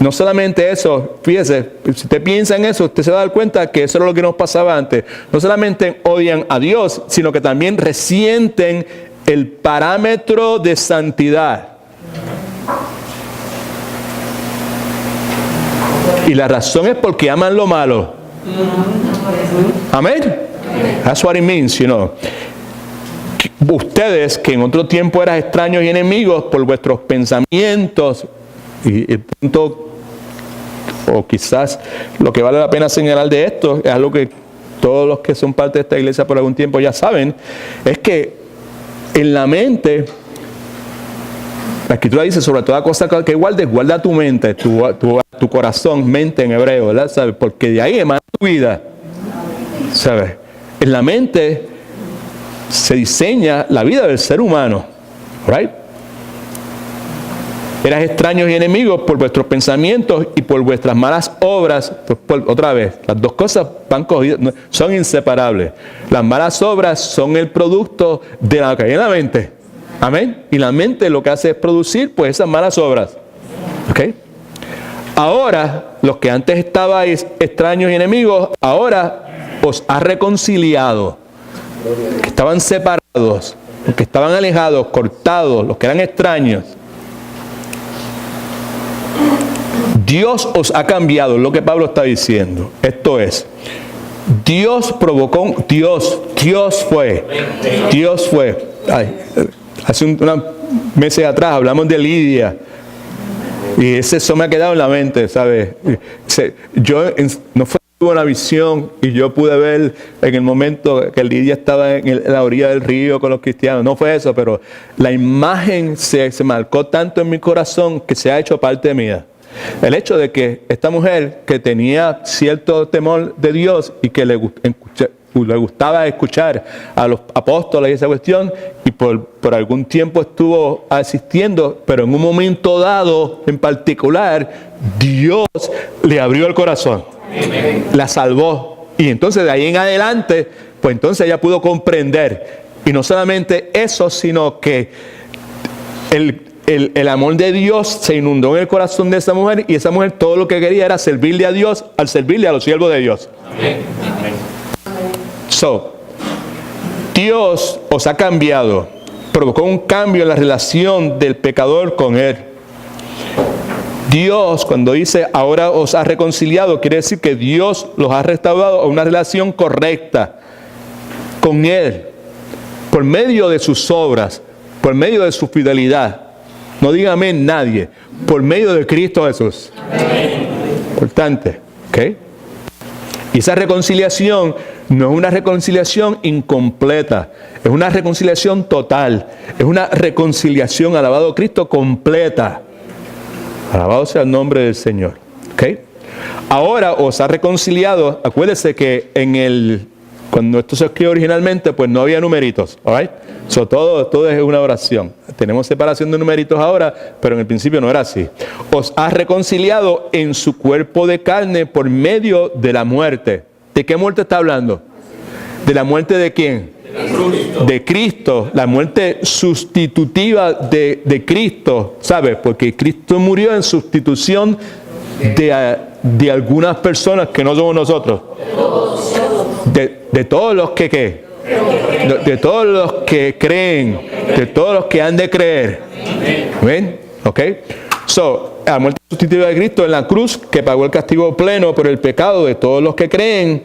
No solamente eso, fíjese, si usted piensa en eso, usted se va a dar cuenta que eso era lo que nos pasaba antes. No solamente odian a Dios, sino que también resienten el parámetro de santidad. Y la razón es porque aman lo malo. Amén. That's what it means, you know. Ustedes que en otro tiempo eran extraños y enemigos por vuestros pensamientos, y el punto, o quizás lo que vale la pena señalar de esto, es algo que todos los que son parte de esta iglesia por algún tiempo ya saben, es que en la mente, la Escritura dice, sobre toda cosa que guardes, guarda tu mente, tu corazón, mente en hebreo, ¿verdad? ¿Sabes? Porque de ahí emana tu vida, ¿sabes? En la mente se diseña la vida del ser humano, ¿right? Eras extraños y enemigos por vuestros pensamientos y por vuestras malas obras. Pues, otra vez, las dos cosas van cogidas, son inseparables. Las malas obras son el producto de lo que hay en la mente. Amén. Y la mente lo que hace es producir pues esas malas obras. ¿Ok? Ahora, los que antes estabais extraños y enemigos, ahora os ha reconciliado. Que estaban separados, los que estaban alejados, cortados, los que eran extraños. Dios os ha cambiado, es lo que Pablo está diciendo. Esto es, Dios provocó, Dios fue. Hace unos meses atrás hablamos de Lidia. Y eso me ha quedado en la mente, ¿sabes? No fue una visión y yo pude ver en el momento que Lidia estaba en la orilla del río con los cristianos. No fue eso, pero la imagen se marcó tanto en mi corazón que se ha hecho parte mía. El hecho de que esta mujer que tenía cierto temor de Dios y que le gustaba escuchar a los apóstoles y esa cuestión, y por algún tiempo estuvo asistiendo, pero en un momento dado en particular, Dios le abrió el corazón, la salvó, y entonces de ahí en adelante, pues entonces ella pudo comprender, y no solamente eso, sino que el amor de Dios se inundó en el corazón de esa mujer, y esa mujer todo lo que quería era servirle a Dios al servirle a los siervos de Dios. Amén. So, Dios os ha cambiado, provocó un cambio en la relación del pecador con Él. Dios, cuando dice ahora os ha reconciliado, quiere decir que Dios los ha restaurado a una relación correcta con Él, por medio de sus obras, por medio de su fidelidad. No diga amén nadie, por medio de Cristo Jesús. Amén. Importante, ¿ok? Y esa reconciliación no es una reconciliación incompleta, es una reconciliación total, es una reconciliación, alabado Cristo, completa. Alabado sea el nombre del Señor. ¿Okay? Ahora os ha reconciliado. Acuérdese que cuando esto se escribió originalmente, pues no había numeritos. All right? So, todo es una oración. Tenemos separación de numeritos ahora, pero en el principio no era así. Os ha reconciliado en su cuerpo de carne por medio de la muerte. ¿De qué muerte está hablando? ¿De la muerte de quién? De Cristo. La muerte sustitutiva de Cristo, ¿sabes? Porque Cristo murió en sustitución de algunas personas que no somos nosotros. De todos los que ¿qué? De todos los que creen, de todos los que han de creer. ¿Ven? ¿Ok? So, la muerte sustitutiva de Cristo en la cruz, que pagó el castigo pleno por el pecado de todos los que creen,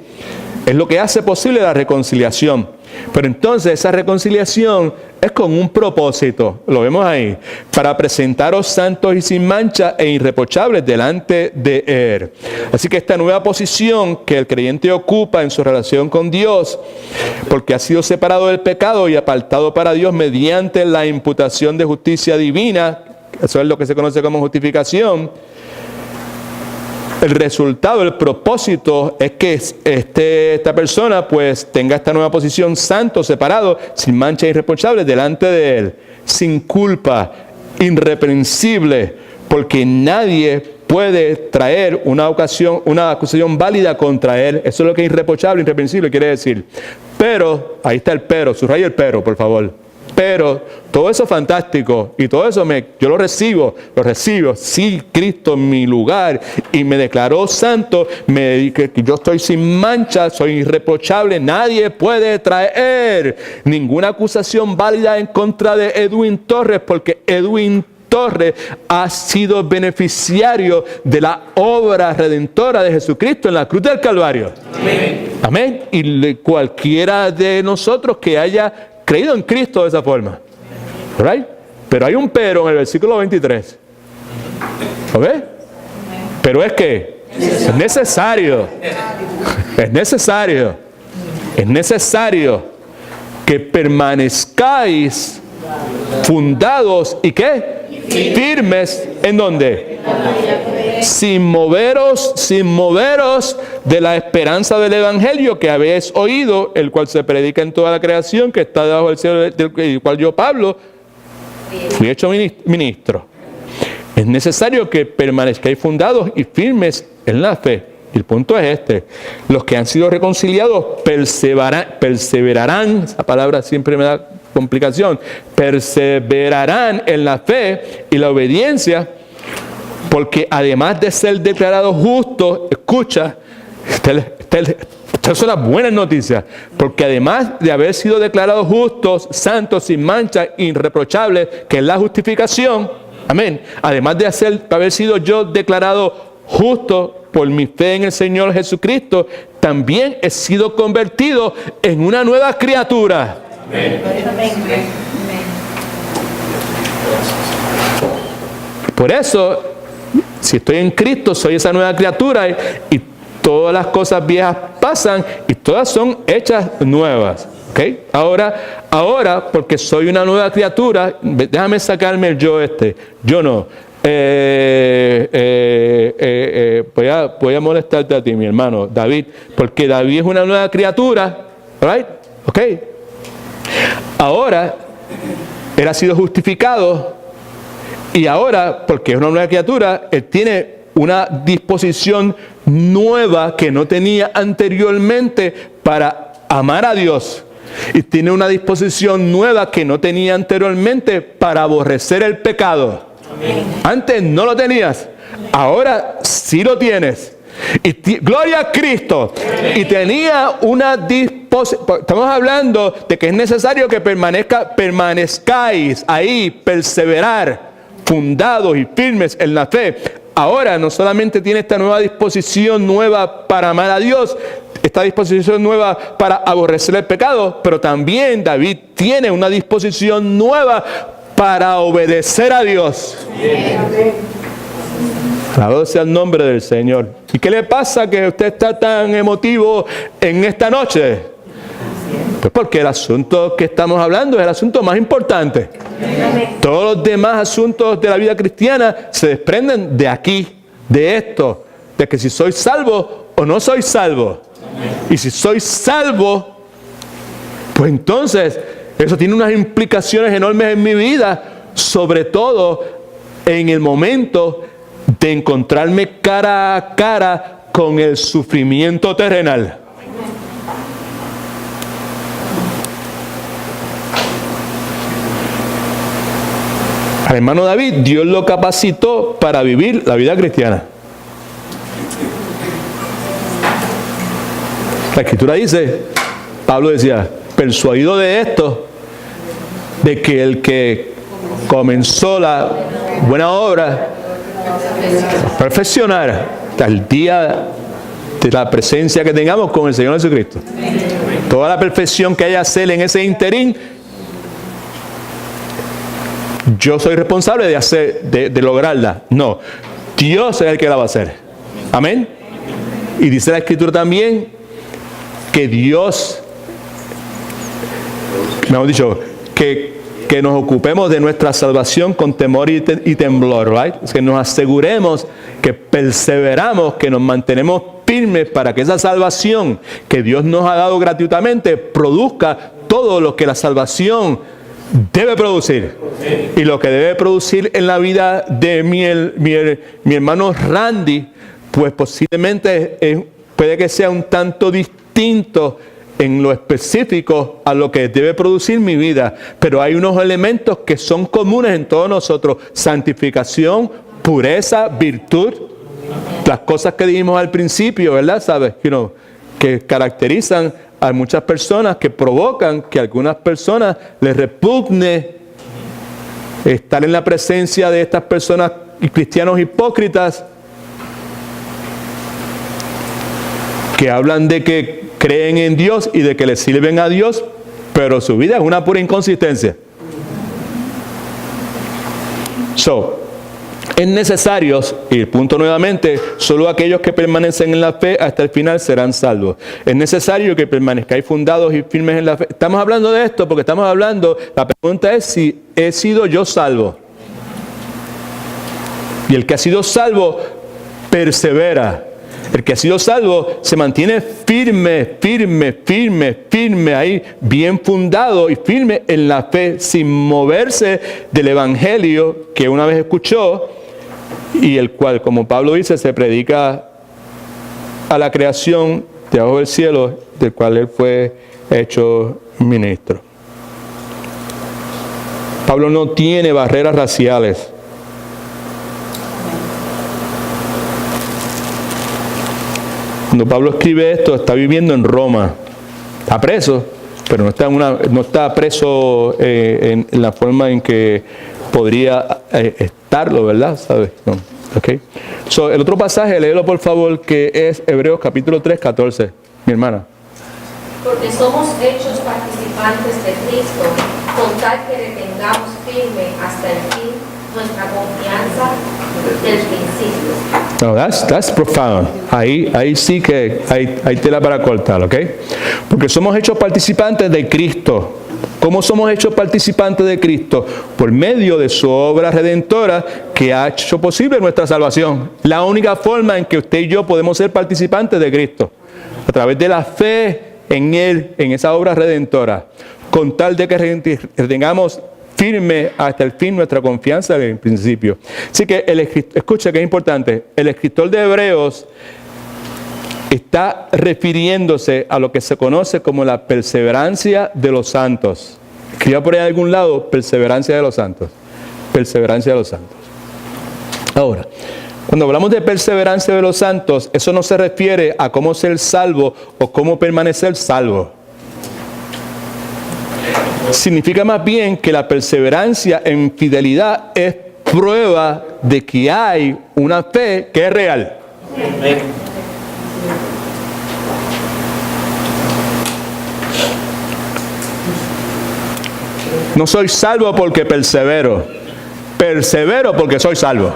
es lo que hace posible la reconciliación. Pero entonces esa reconciliación es con un propósito, lo vemos ahí, para presentaros santos y sin mancha e irreprochables delante de Él. Así que esta nueva posición que el creyente ocupa en su relación con Dios, porque ha sido separado del pecado y apartado para Dios mediante la imputación de justicia divina, eso es lo que se conoce como justificación. El resultado, el propósito es que esta persona pues tenga esta nueva posición, santo, separado, sin mancha e irreprochable delante de Él, sin culpa, irreprensible, porque nadie puede traer una acusación válida contra Él. Eso es lo que es irreprochable, irreprensible quiere decir. Pero, ahí está el pero, subraya el pero, por favor. Pero todo eso es fantástico y todo eso yo lo recibo. Sí, Cristo en mi lugar y me declaró santo, que yo estoy sin mancha, soy irreprochable, nadie puede traer ninguna acusación válida en contra de Edwin Torres, porque Edwin Torres ha sido beneficiario de la obra redentora de Jesucristo en la cruz del Calvario. Amén. Amén. Y cualquiera de nosotros que haya creído en Cristo de esa forma. ¿Right? Pero hay un pero en el versículo 23. ¿Lo ves? Pero es que es necesario. Es necesario que permanezcáis fundados y ¿qué? Firmes. ¿En dónde? Sin moveros de la esperanza del evangelio que habéis oído, el cual se predica en toda la creación, que está debajo del cielo, del cual yo, Pablo, fui hecho ministro. Es necesario que permanezcáis fundados y firmes en la fe. Y el punto es este: los que han sido reconciliados perseverarán, esa palabra siempre me da complicación, perseverarán en la fe y la obediencia, porque además de ser declarados justos, escucha, estas son las buenas noticias, porque además de haber sido declarados justos, santos, sin mancha, irreprochables, que es la justificación, amén, además de haber sido yo declarado justo por mi fe en el Señor Jesucristo, también he sido convertido en una nueva criatura. Amén. Por eso, si estoy en Cristo, soy esa nueva criatura y todas las cosas viejas pasan y todas son hechas nuevas. ¿Okay? Ahora, porque soy una nueva criatura, déjame sacarme el yo yo no. Voy a molestarte a ti, mi hermano David, porque David es una nueva criatura, right? Okay. Ahora él ha sido justificado y ahora, porque es una nueva criatura, él tiene una disposición nueva que no tenía anteriormente para amar a Dios, y tiene una disposición nueva que no tenía anteriormente para aborrecer el pecado. Amén. Antes no lo tenías, ahora sí lo tienes. Y gloria a Cristo. Y tenía una disposición. Estamos hablando de que es necesario que permanezcáis ahí, perseverar, fundados y firmes en la fe. Ahora no solamente tiene esta nueva disposición nueva para amar a Dios, esta disposición nueva para aborrecer el pecado, pero también David tiene una disposición nueva para obedecer a Dios. Alabado sea el nombre del Señor. ¿Y qué le pasa que usted está tan emotivo en esta noche? Pues porque el asunto que estamos hablando es el asunto más importante. Todos los demás asuntos de la vida cristiana se desprenden de aquí, de esto, de que si soy salvo o no soy salvo. Y si soy salvo, pues entonces eso tiene unas implicaciones enormes en mi vida, sobre todo en el momento de encontrarme cara a cara con el sufrimiento terrenal. Al hermano David, Dios lo capacitó para vivir la vida cristiana. La Escritura dice, Pablo decía, persuadido de esto, de que el que comenzó la buena obra, perfeccionar hasta el día de la presencia que tengamos con el Señor Jesucristo. Toda la perfección que haya que hacer en ese interín, yo soy responsable de lograrla. No, Dios es el que la va a hacer. Amén. Y dice la Escritura también que Dios, mejor dicho, que nos ocupemos de nuestra salvación con temor y temblor, right? Es que nos aseguremos que perseveramos, que nos mantenemos firmes para que esa salvación que Dios nos ha dado gratuitamente produzca todo lo que la salvación debe producir. Y lo que debe producir en la vida de mi hermano Randy, pues posiblemente puede que sea un tanto distinto en lo específico a lo que debe producir mi vida, pero hay unos elementos que son comunes en todos nosotros: santificación, pureza, virtud, las cosas que dijimos al principio, ¿verdad? ¿Sabes? Que caracterizan a muchas personas, que provocan que a algunas personas les repugne estar en la presencia de estas personas y cristianos hipócritas que hablan de que creen en Dios y de que le sirven a Dios, pero su vida es una pura inconsistencia. Es necesario, y el punto nuevamente, solo aquellos que permanecen en la fe hasta el final serán salvos. Es necesario que permanezcáis fundados y firmes en la fe. Estamos hablando de esto porque estamos hablando, la pregunta es si he sido yo salvo. Y el que ha sido salvo persevera. El que ha sido salvo se mantiene firme ahí, bien fundado y firme en la fe, sin moverse del evangelio que una vez escuchó y el cual, como Pablo dice, se predica a la creación debajo del cielo, del cual él fue hecho ministro. Pablo no tiene barreras raciales. Cuando Pablo escribe esto, está viviendo en Roma. Está preso, pero no está preso en la forma en que podría estarlo, ¿verdad? ¿Sabes? No. Okay. El otro pasaje, léelo por favor, que es Hebreos capítulo 3, 14. Mi hermana. Porque somos hechos participantes de Cristo, con tal que retengamos firme hasta el fin nuestra confianza del principio. No, that's profound. Ahí sí que hay tela para cortar, ¿ok? Porque somos hechos participantes de Cristo. ¿Cómo somos hechos participantes de Cristo? Por medio de su obra redentora que ha hecho posible nuestra salvación. La única forma en que usted y yo podemos ser participantes de Cristo, a través de la fe en Él, en esa obra redentora, con tal de que retengamos firme hasta el fin nuestra confianza en el principio. Así que escucha que es importante, el escritor de Hebreos está refiriéndose a lo que se conoce como la perseverancia de los santos. Escriba por ahí en algún lado, perseverancia de los santos. Perseverancia de los santos. Ahora, cuando hablamos de perseverancia de los santos, eso no se refiere a cómo ser salvo o cómo permanecer salvo. Significa más bien que la perseverancia en fidelidad es prueba de que hay una fe que es real. No soy salvo porque persevero. Persevero porque soy salvo.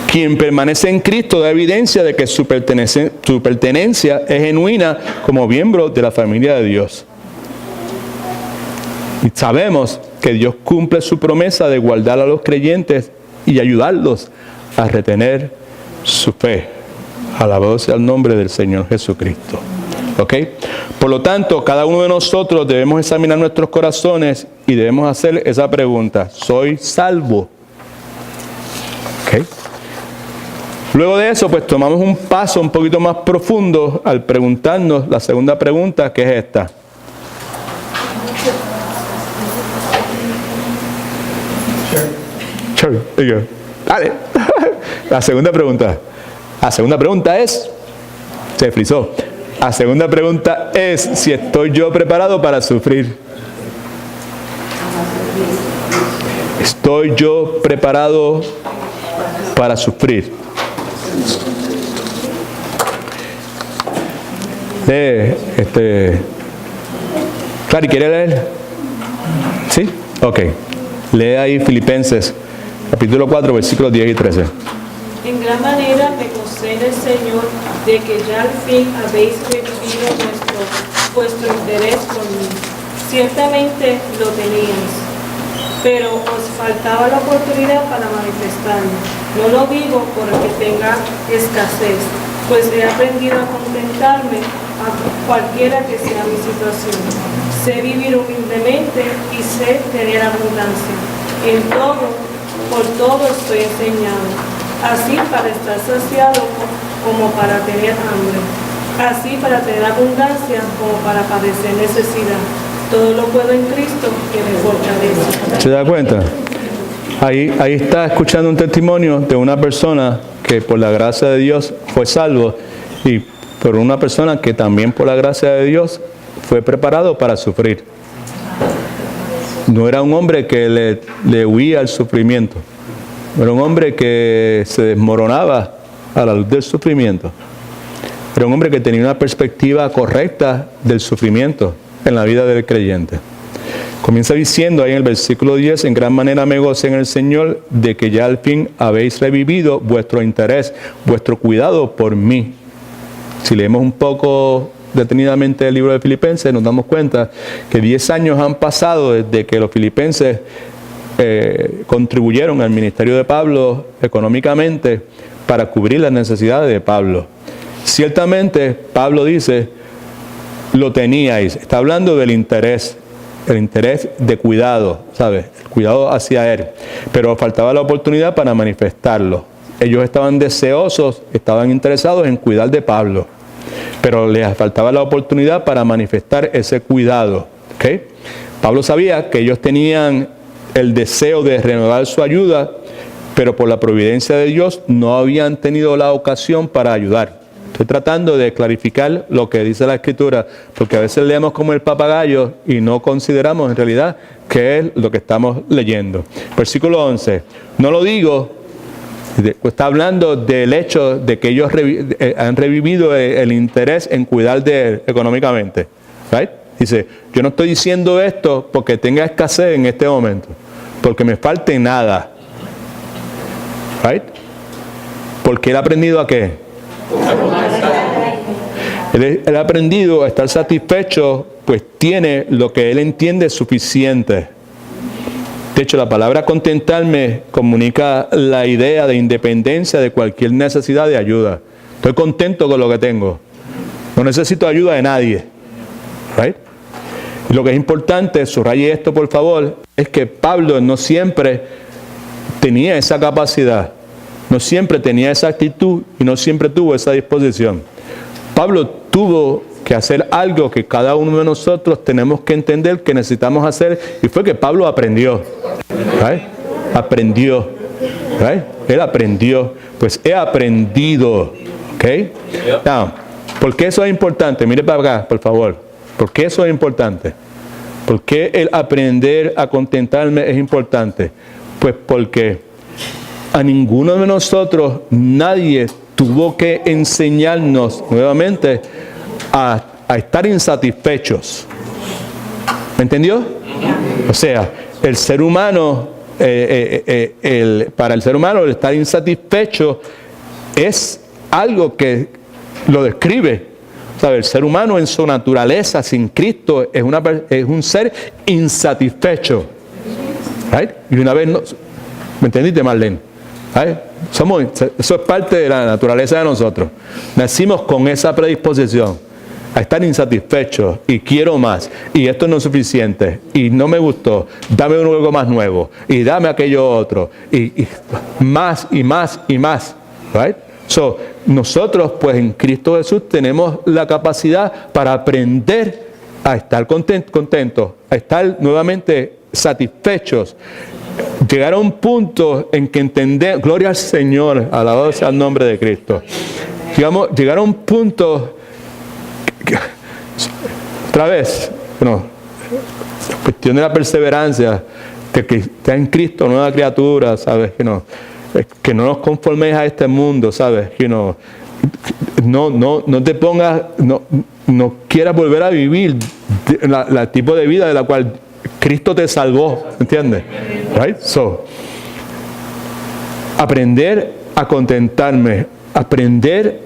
Quien permanece en Cristo da evidencia de que su pertenencia es genuina como miembro de la familia de Dios. Y sabemos que Dios cumple su promesa de guardar a los creyentes y ayudarlos a retener su fe. Alabado sea el nombre del Señor Jesucristo. ¿Ok? Por lo tanto, cada uno de nosotros debemos examinar nuestros corazones y debemos hacer esa pregunta: ¿soy salvo? ¿Ok? Luego de eso, pues tomamos un paso un poquito más profundo al preguntarnos la segunda pregunta, que es esta. Sure. Dale. La segunda pregunta. La segunda pregunta es, se frizó. La segunda pregunta es si estoy yo preparado para sufrir. ¿Estoy yo preparado para sufrir? Clary, ¿quiere leer? ¿Sí? Ok. Lee ahí Filipenses, capítulo 4, versículos 10 y 13. En gran manera me concede el Señor de que ya al fin habéis revivido vuestro interés por mí. Ciertamente lo teníais, pero os faltaba la oportunidad para manifestarlo. No lo digo porque tenga escasez, pues he aprendido a contentarme a cualquiera que sea mi situación. Sé vivir humildemente y sé tener abundancia. En todo, por todo estoy enseñado, así para estar saciado como para tener hambre, así para tener abundancia como para padecer necesidad. Todo lo puedo en Cristo que me fortalece. ¿Se da cuenta? Ahí está escuchando un testimonio de una persona que por la gracia de Dios fue salvo y por una persona que también por la gracia de Dios fue preparado para sufrir. No era un hombre que le huía al sufrimiento. Era un hombre que se desmoronaba a la luz del sufrimiento. Era un hombre que tenía una perspectiva correcta del sufrimiento en la vida del creyente. Comienza diciendo ahí en el versículo 10, en gran manera me gocé en el Señor de que ya al fin habéis revivido vuestro interés, vuestro cuidado por mí. Si leemos un poco detenidamente el libro de Filipenses, nos damos cuenta que 10 años han pasado desde que los filipenses contribuyeron al ministerio de Pablo económicamente para cubrir las necesidades de Pablo. Ciertamente, Pablo dice, lo teníais. Está hablando del interés, el interés de cuidado, ¿sabes? El cuidado hacia él. Pero faltaba la oportunidad para manifestarlo. Ellos estaban deseosos, estaban interesados en cuidar de Pablo. Pero les faltaba la oportunidad para manifestar ese cuidado. ¿Okay? Pablo sabía que ellos tenían el deseo de renovar su ayuda, pero por la providencia de Dios no habían tenido la ocasión para ayudar. Estoy tratando de clarificar lo que dice la Escritura, porque a veces leemos como el papagayo y no consideramos en realidad qué es lo que estamos leyendo. Versículo 11. No lo digo, está hablando del hecho de que ellos han revivido el interés en cuidar de él económicamente. Right? Dice, yo no estoy diciendo esto porque tenga escasez en este momento, porque me falte nada. Right? Porque él ha aprendido a qué. Él ha aprendido a estar satisfecho, pues tiene lo que él entiende suficiente. De hecho, la palabra contentarme comunica la idea de independencia de cualquier necesidad de ayuda. Estoy contento con lo que tengo. No necesito ayuda de nadie. Right? Y lo que es importante, subraye esto por favor, es que Pablo no siempre tenía esa capacidad. No siempre tenía esa actitud y no siempre tuvo esa disposición. Pablo tuvo que hacer algo que cada uno de nosotros tenemos que entender que necesitamos hacer, y fue que Pablo aprendió. Right? Aprendió. Right? Él aprendió. Pues he aprendido. ¿Okay? Now, ¿por qué eso es importante? Mire para acá, por favor. ¿Por qué eso es importante? ¿Por qué el aprender a contentarme es importante? Pues porque a ninguno de nosotros, nadie tuvo que enseñarnos nuevamente a estar insatisfechos. ¿Me entendió? O sea, el ser humano, para el ser humano el estar insatisfecho es algo que lo describe. ¿Sabe? El ser humano en su naturaleza sin Cristo es un ser insatisfecho. ¿Right? Y una vez, ¿me entendiste, Marlene? Eso es parte de la naturaleza de nosotros. Nacimos con esa predisposición a estar insatisfechos y quiero más, y esto no es suficiente, y no me gustó, dame algo más nuevo, y dame aquello otro, y más y más y más. Right? So, nosotros pues en Cristo Jesús tenemos la capacidad para aprender a estar contentos, a estar nuevamente satisfechos. Llegar a un punto en que entender, gloria al Señor, alabado sea el nombre de Cristo. Digamos, llegar a un punto, otra vez, la cuestión de la perseverancia, que está en Cristo, nueva criatura, ¿sabes? Que no nos conforméis a este mundo, ¿sabes? no te pongas, no quieras volver a vivir el tipo de vida de la cual Cristo te salvó, ¿entiendes? Right? So, aprender a contentarme, aprender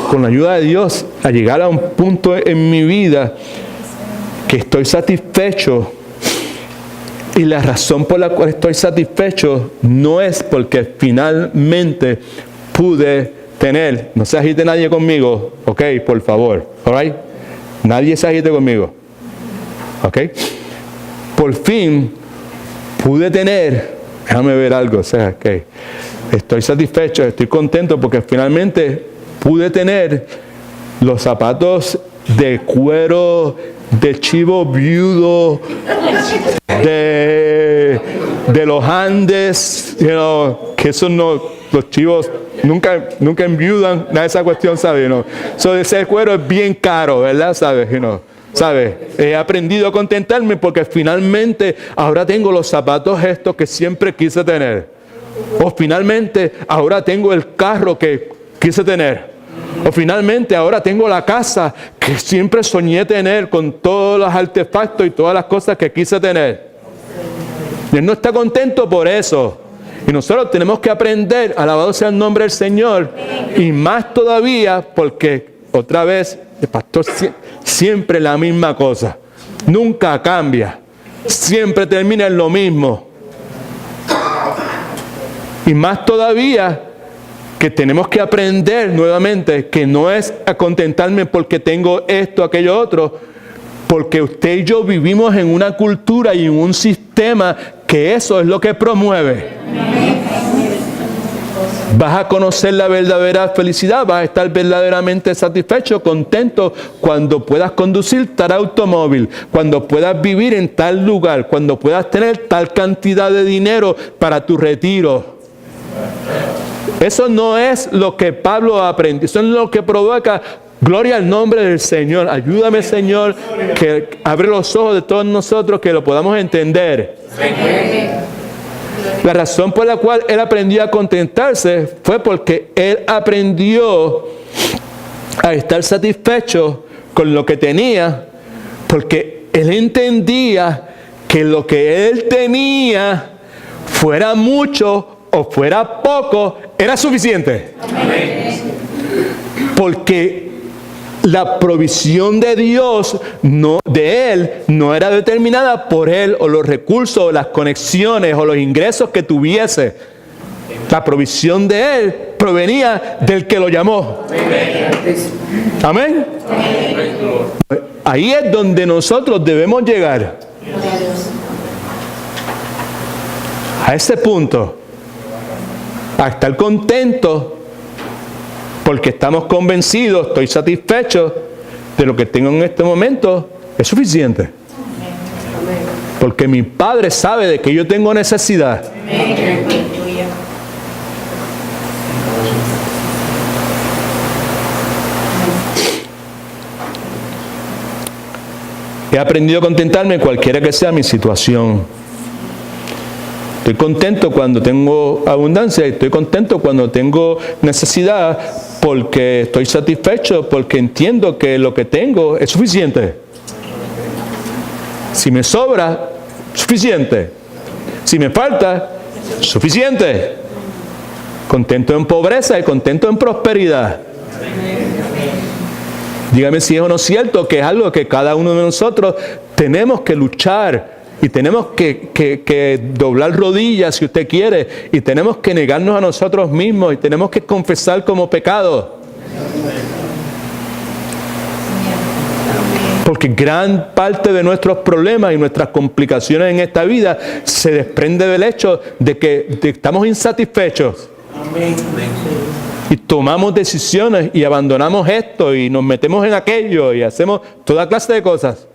con la ayuda de Dios a llegar a un punto en mi vida que estoy satisfecho, y la razón por la cual estoy satisfecho no es porque finalmente pude tener, no se agite nadie conmigo, ok, por favor, alright, nadie se agite conmigo, ok, por fin pude tener, déjame ver algo, o sea, que estoy satisfecho, estoy contento porque finalmente pude tener los zapatos de cuero, de chivo viudo, de los Andes, que eso no, los chivos nunca enviudan, nada de esa cuestión, ¿sabes? So, ese cuero es bien caro, ¿verdad? ¿Sabes? ¿Sabes? He aprendido a contentarme porque finalmente ahora tengo los zapatos estos que siempre quise tener. O finalmente ahora tengo el carro que quise tener. O finalmente ahora tengo la casa que siempre soñé tener con todos los artefactos y todas las cosas que quise tener. Y Él no está contento por eso. Y nosotros tenemos que aprender, alabado sea el nombre del Señor, y más todavía porque, otra vez, el pastor siempre la misma cosa. Nunca cambia. Siempre termina en lo mismo. Y más todavía que tenemos que aprender nuevamente que no es a contentarme porque tengo esto, aquello, otro, porque usted y yo vivimos en una cultura y en un sistema que eso es lo que promueve. Vas a conocer la verdadera felicidad, vas a estar verdaderamente satisfecho, contento cuando puedas conducir tal automóvil, cuando puedas vivir en tal lugar, cuando puedas tener tal cantidad de dinero para tu retiro. Eso no es lo que Pablo aprendió, eso es lo que provoca. Gloria al nombre del Señor. Ayúdame, Señor, que abre los ojos de todos nosotros, que lo podamos entender. La razón por la cual él aprendió a contentarse fue porque él aprendió a estar satisfecho con lo que tenía, porque él entendía que lo que él tenía, fuera mucho o fuera poco, era suficiente. Porque la provisión de Dios, de Él, no era determinada por Él o los recursos o las conexiones o los ingresos que tuviese. La provisión de Él provenía del que lo llamó. Amén. Ahí es donde nosotros debemos llegar. A ese punto. A estar contentos porque estamos convencidos, estoy satisfecho de lo que tengo en este momento, es suficiente. Porque mi Padre sabe de que yo tengo necesidad. He aprendido a contentarme en cualquiera que sea mi situación. Estoy contento cuando tengo abundancia y estoy contento cuando tengo necesidad porque estoy satisfecho, porque entiendo que lo que tengo es suficiente. Si me sobra, suficiente. Si me falta, suficiente. Contento en pobreza y contento en prosperidad. Dígame si es o no cierto que es algo que cada uno de nosotros tenemos que luchar. Y tenemos que doblar rodillas, si usted quiere, y tenemos que negarnos a nosotros mismos, y tenemos que confesar como pecado. Porque gran parte de nuestros problemas y nuestras complicaciones en esta vida se desprende del hecho de que estamos insatisfechos. Y tomamos decisiones y abandonamos esto y nos metemos en aquello y hacemos toda clase de cosas.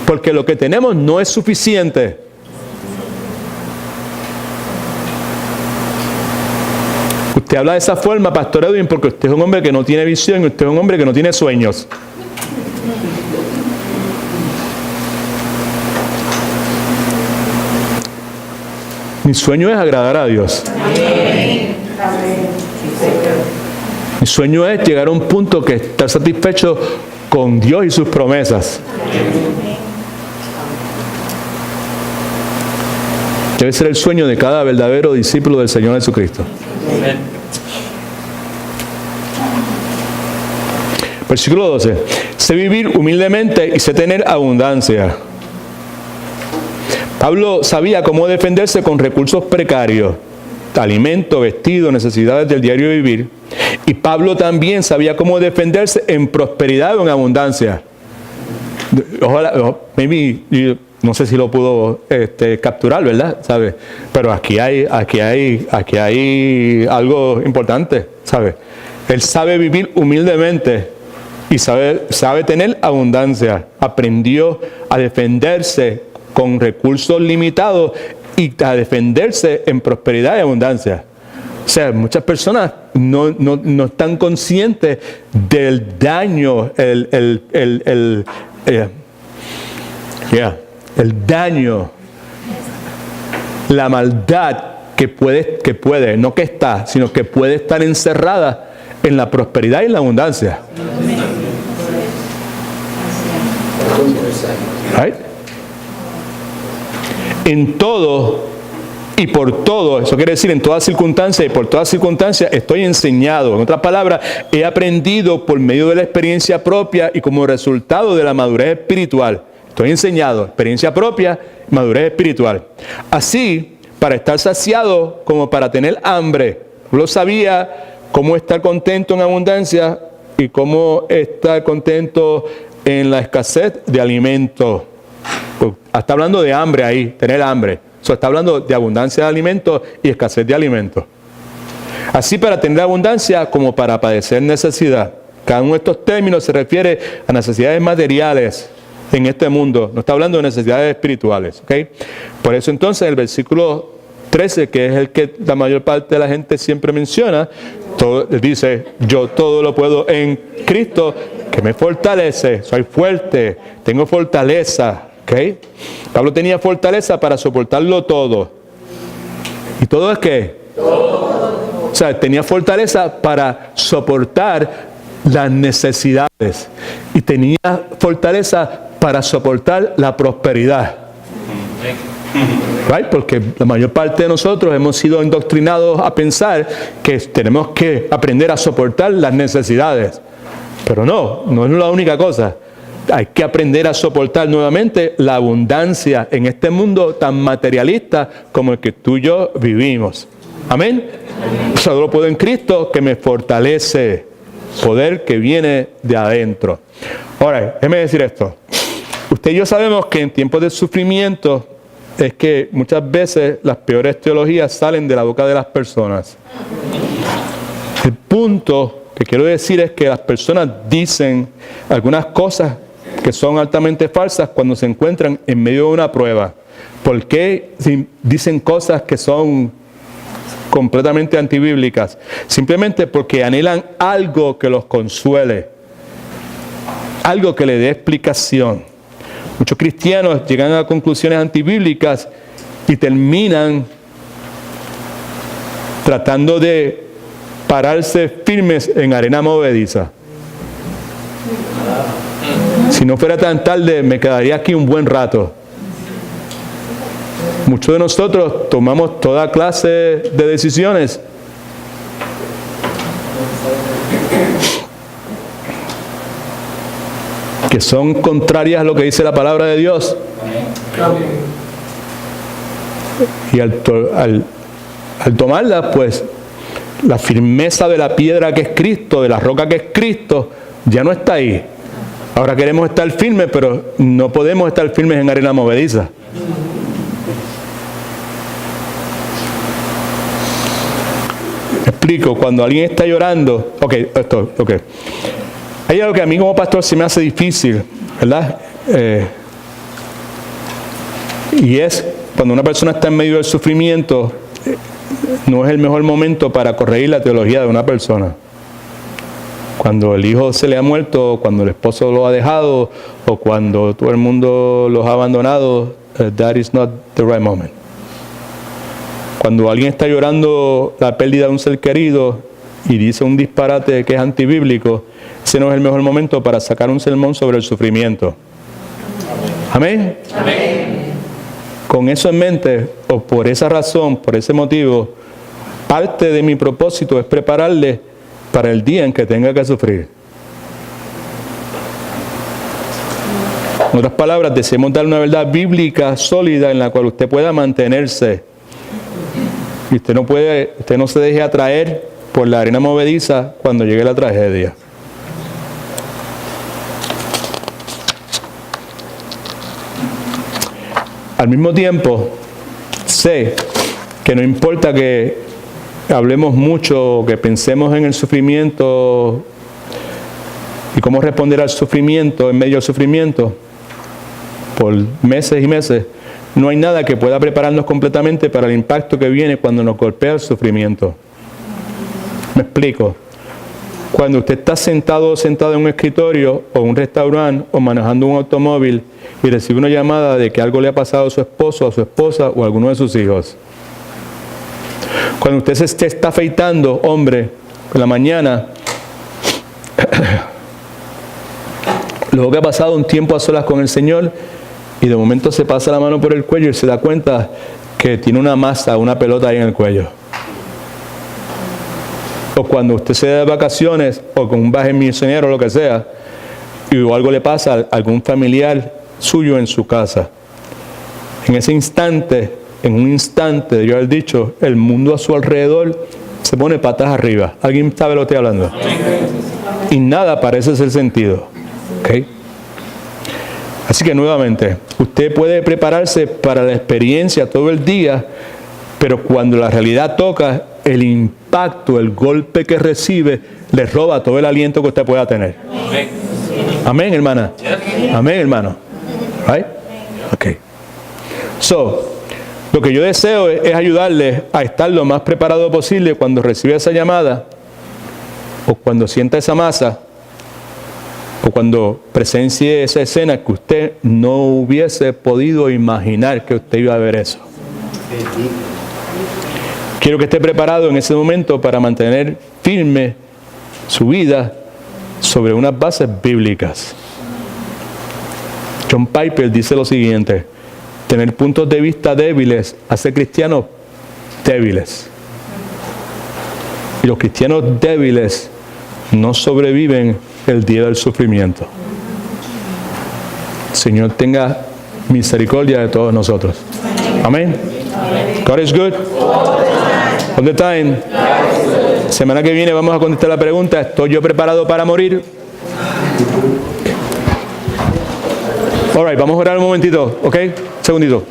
Porque lo que tenemos no es suficiente. Usted habla de esa forma, Pastor Edwin, porque usted es un hombre que no tiene visión y usted es un hombre que no tiene sueños. Mi sueño es agradar a Dios. Amén. Mi sueño es llegar a un punto que estar satisfecho con Dios y sus promesas. Debe ser el sueño de cada verdadero discípulo del Señor Jesucristo. Versículo 12. Sé vivir humildemente y sé tener abundancia. Pablo sabía cómo defenderse con recursos precarios, alimento, vestido, necesidades del diario vivir. Y Pablo también sabía cómo defenderse en prosperidad o en abundancia. Ojalá, no sé si lo pudo capturar, ¿verdad? ¿Sabe? Pero aquí hay algo importante, ¿sabe? Él sabe vivir humildemente y sabe tener abundancia. Aprendió a defenderse con recursos limitados y a defenderse en prosperidad y abundancia. O sea, muchas personas no están conscientes del daño, el daño, la maldad que puede, no que está, sino que puede estar encerrada en la prosperidad y en la abundancia. Right? En todo y por todo, eso quiere decir en todas circunstancias y por todas circunstancias estoy enseñado. En otras palabras, he aprendido por medio de la experiencia propia y como resultado de la madurez espiritual. Estoy enseñado, experiencia propia, madurez espiritual. Así, para estar saciado como para tener hambre. Pablo sabía cómo estar contento en abundancia y cómo estar contento en la escasez de alimentos. Está hablando de hambre ahí, tener hambre. Eso está hablando de abundancia de alimentos y escasez de alimentos. Así para tener abundancia como para padecer necesidad. Cada uno de estos términos se refiere a necesidades materiales en este mundo. No está hablando de necesidades espirituales. ¿Okay? Por eso entonces el versículo 13, que es el que la mayor parte de la gente siempre menciona, dice, yo todo lo puedo en Cristo que me fortalece, soy fuerte, tengo fortaleza. ¿Okay? Pablo tenía fortaleza para soportarlo todo. ¿Y todo es qué? Todo. O sea, tenía fortaleza para soportar las necesidades. Y tenía fortaleza para soportar la prosperidad. Right? Porque la mayor parte de nosotros hemos sido indoctrinados a pensar que tenemos que aprender a soportar las necesidades. Pero no es la única cosa. Hay que aprender a soportar nuevamente la abundancia en este mundo tan materialista como el que tú y yo vivimos. Amén. Solo lo puedo en Cristo que me fortalece. Poder que viene de adentro. Ahora, déjeme decir esto. Usted y yo sabemos que en tiempos de sufrimiento es que muchas veces las peores teologías salen de la boca de las personas. El punto que quiero decir es que las personas dicen algunas cosas que son altamente falsas cuando se encuentran en medio de una prueba. ¿Por qué dicen cosas que son completamente antibíblicas? Simplemente porque anhelan algo que los consuele, algo que le dé explicación. Muchos cristianos llegan a conclusiones antibíblicas y terminan tratando de pararse firmes en arena movediza. Si no fuera tan tarde, me quedaría aquí un buen rato. Muchos de nosotros tomamos toda clase de decisiones que son contrarias a lo que dice la palabra de Dios. Y al tomarla, pues, la firmeza de la piedra que es Cristo, de la roca que es Cristo, ya no está ahí. Ahora queremos estar firmes, pero no podemos estar firmes en arena movediza. Explico, cuando alguien está llorando, hay algo que a mí como pastor se me hace difícil, ¿verdad? Y es cuando una persona está en medio del sufrimiento, no es el mejor momento para corregir la teología de una persona. Cuando el hijo se le ha muerto, cuando el esposo lo ha dejado, o cuando todo el mundo los ha abandonado, that is not the right moment. Cuando alguien está llorando la pérdida de un ser querido, y dice un disparate que es antibíblico, ese no es el mejor momento para sacar un sermón sobre el sufrimiento. Amén. Amén. Con eso en mente, o por esa razón, por ese motivo, parte de mi propósito es prepararle para el día en que tenga que sufrir. En otras palabras, deseamos dar una verdad bíblica sólida en la cual usted pueda mantenerse. Y usted no se deje atraer por la arena movediza cuando llegue la tragedia. Al mismo tiempo, sé que no importa que hablemos mucho, que pensemos en el sufrimiento y cómo responder al sufrimiento en medio del sufrimiento por meses y meses, no hay nada que pueda prepararnos completamente para el impacto que viene cuando nos golpea el sufrimiento. Me explico. Cuando usted está sentado o sentada en un escritorio o en un restaurante o manejando un automóvil y recibe una llamada de que algo le ha pasado a su esposo, a su esposa o a alguno de sus hijos. Cuando usted se está afeitando, hombre, en la mañana, luego que ha pasado un tiempo a solas con el Señor y de momento se pasa la mano por el cuello y se da cuenta que tiene una masa, una pelota ahí en el cuello. O cuando usted se da de vacaciones o con un viaje misionero o lo que sea y algo le pasa a algún familiar suyo en su casa. En ese instante, en un instante de yo haber dicho, el mundo a su alrededor se pone patas arriba. ¿Alguien sabe lo que estoy hablando? Y nada parece ser sentido. ¿Okay? Así que nuevamente, usted puede prepararse para la experiencia todo el día, pero cuando la realidad toca, el impacto, el golpe que recibe, le roba todo el aliento que usted pueda tener. Amén, hermana. Amén, hermano. Right? Okay. So, lo que yo deseo es ayudarle a estar lo más preparado posible cuando reciba esa llamada, o cuando sienta esa masa, o cuando presencie esa escena que usted no hubiese podido imaginar que usted iba a ver eso. Quiero que esté preparado en ese momento para mantener firme su vida sobre unas bases bíblicas. John Piper dice lo siguiente: tener puntos de vista débiles hace cristianos débiles. Y los cristianos débiles no sobreviven el día del sufrimiento. El Señor tenga misericordia de todos nosotros. Amén. God is good. All the time. Semana que viene vamos a contestar la pregunta: ¿estoy yo preparado para morir? All right, vamos a orar un momentito, ¿ok? Segundito.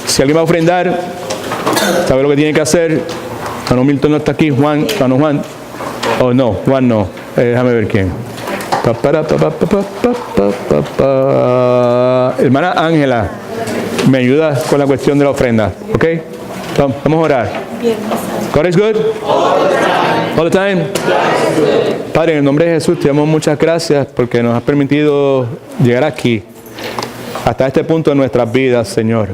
Si alguien va a ofrendar, sabe lo que tiene que hacer. Hermano Milton no está aquí. Juan. Oh, no, Juan no. Déjame ver quién. Hermana Ángela, me ayuda con la cuestión de la ofrenda, ¿ok? Vamos a orar. God is good? All the time. Padre, en el nombre de Jesús te damos muchas gracias porque nos has permitido llegar aquí, hasta este punto de nuestras vidas, Señor.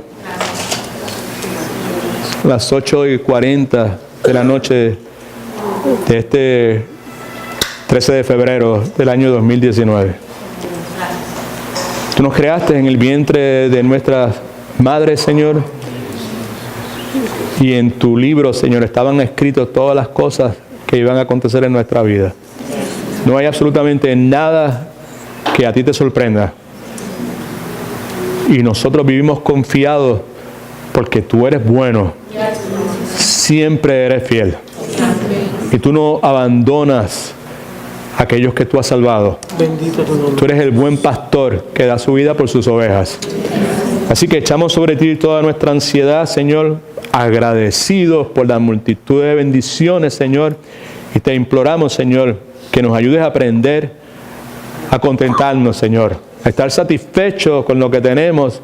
Las 8:40 de la noche de este 13 de febrero del año 2019. Tú nos creaste en el vientre de nuestras madres, Señor, y en tu libro, Señor, estaban escritas todas las cosas que iban a acontecer en nuestra vida. No hay absolutamente nada que a ti te sorprenda. Y nosotros vivimos confiados porque tú eres bueno. Siempre eres fiel. Y tú no abandonas a aquellos que tú has salvado. Bendito tu nombre. Tú eres el buen pastor que da su vida por sus ovejas. Así que echamos sobre ti toda nuestra ansiedad, Señor, agradecidos por la multitud de bendiciones, Señor, y te imploramos, Señor, que nos ayudes a aprender a contentarnos, Señor, a estar satisfechos con lo que tenemos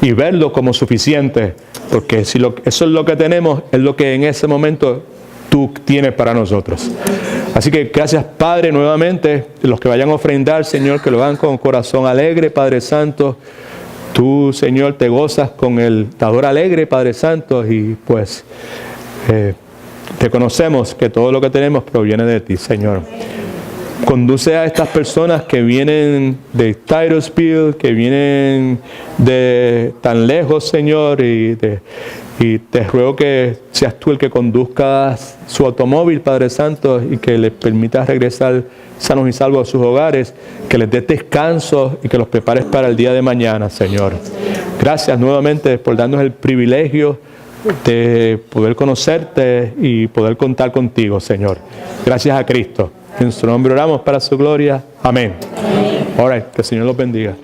y verlo como suficiente, porque si eso es lo que tenemos, es lo que en ese momento tú tienes para nosotros. Así que gracias, Padre, nuevamente, los que vayan a ofrendar, Señor, que lo hagan con corazón alegre, Padre Santo, Tú, Señor, te gozas con el dador alegre, Padre Santo, y pues te conocemos que todo lo que tenemos proviene de ti, Señor. Conduce a estas personas que vienen de Titusville, que vienen de tan lejos, Señor, y te ruego que seas tú el que conduzcas su automóvil, Padre Santo, y que les permitas regresar sanos y salvos a sus hogares, que les des descanso y que los prepares para el día de mañana, Señor. Gracias nuevamente por darnos el privilegio de poder conocerte y poder contar contigo, Señor. Gracias a Cristo. En su nombre oramos para su gloria. Amén. Ahora, que el Señor los bendiga.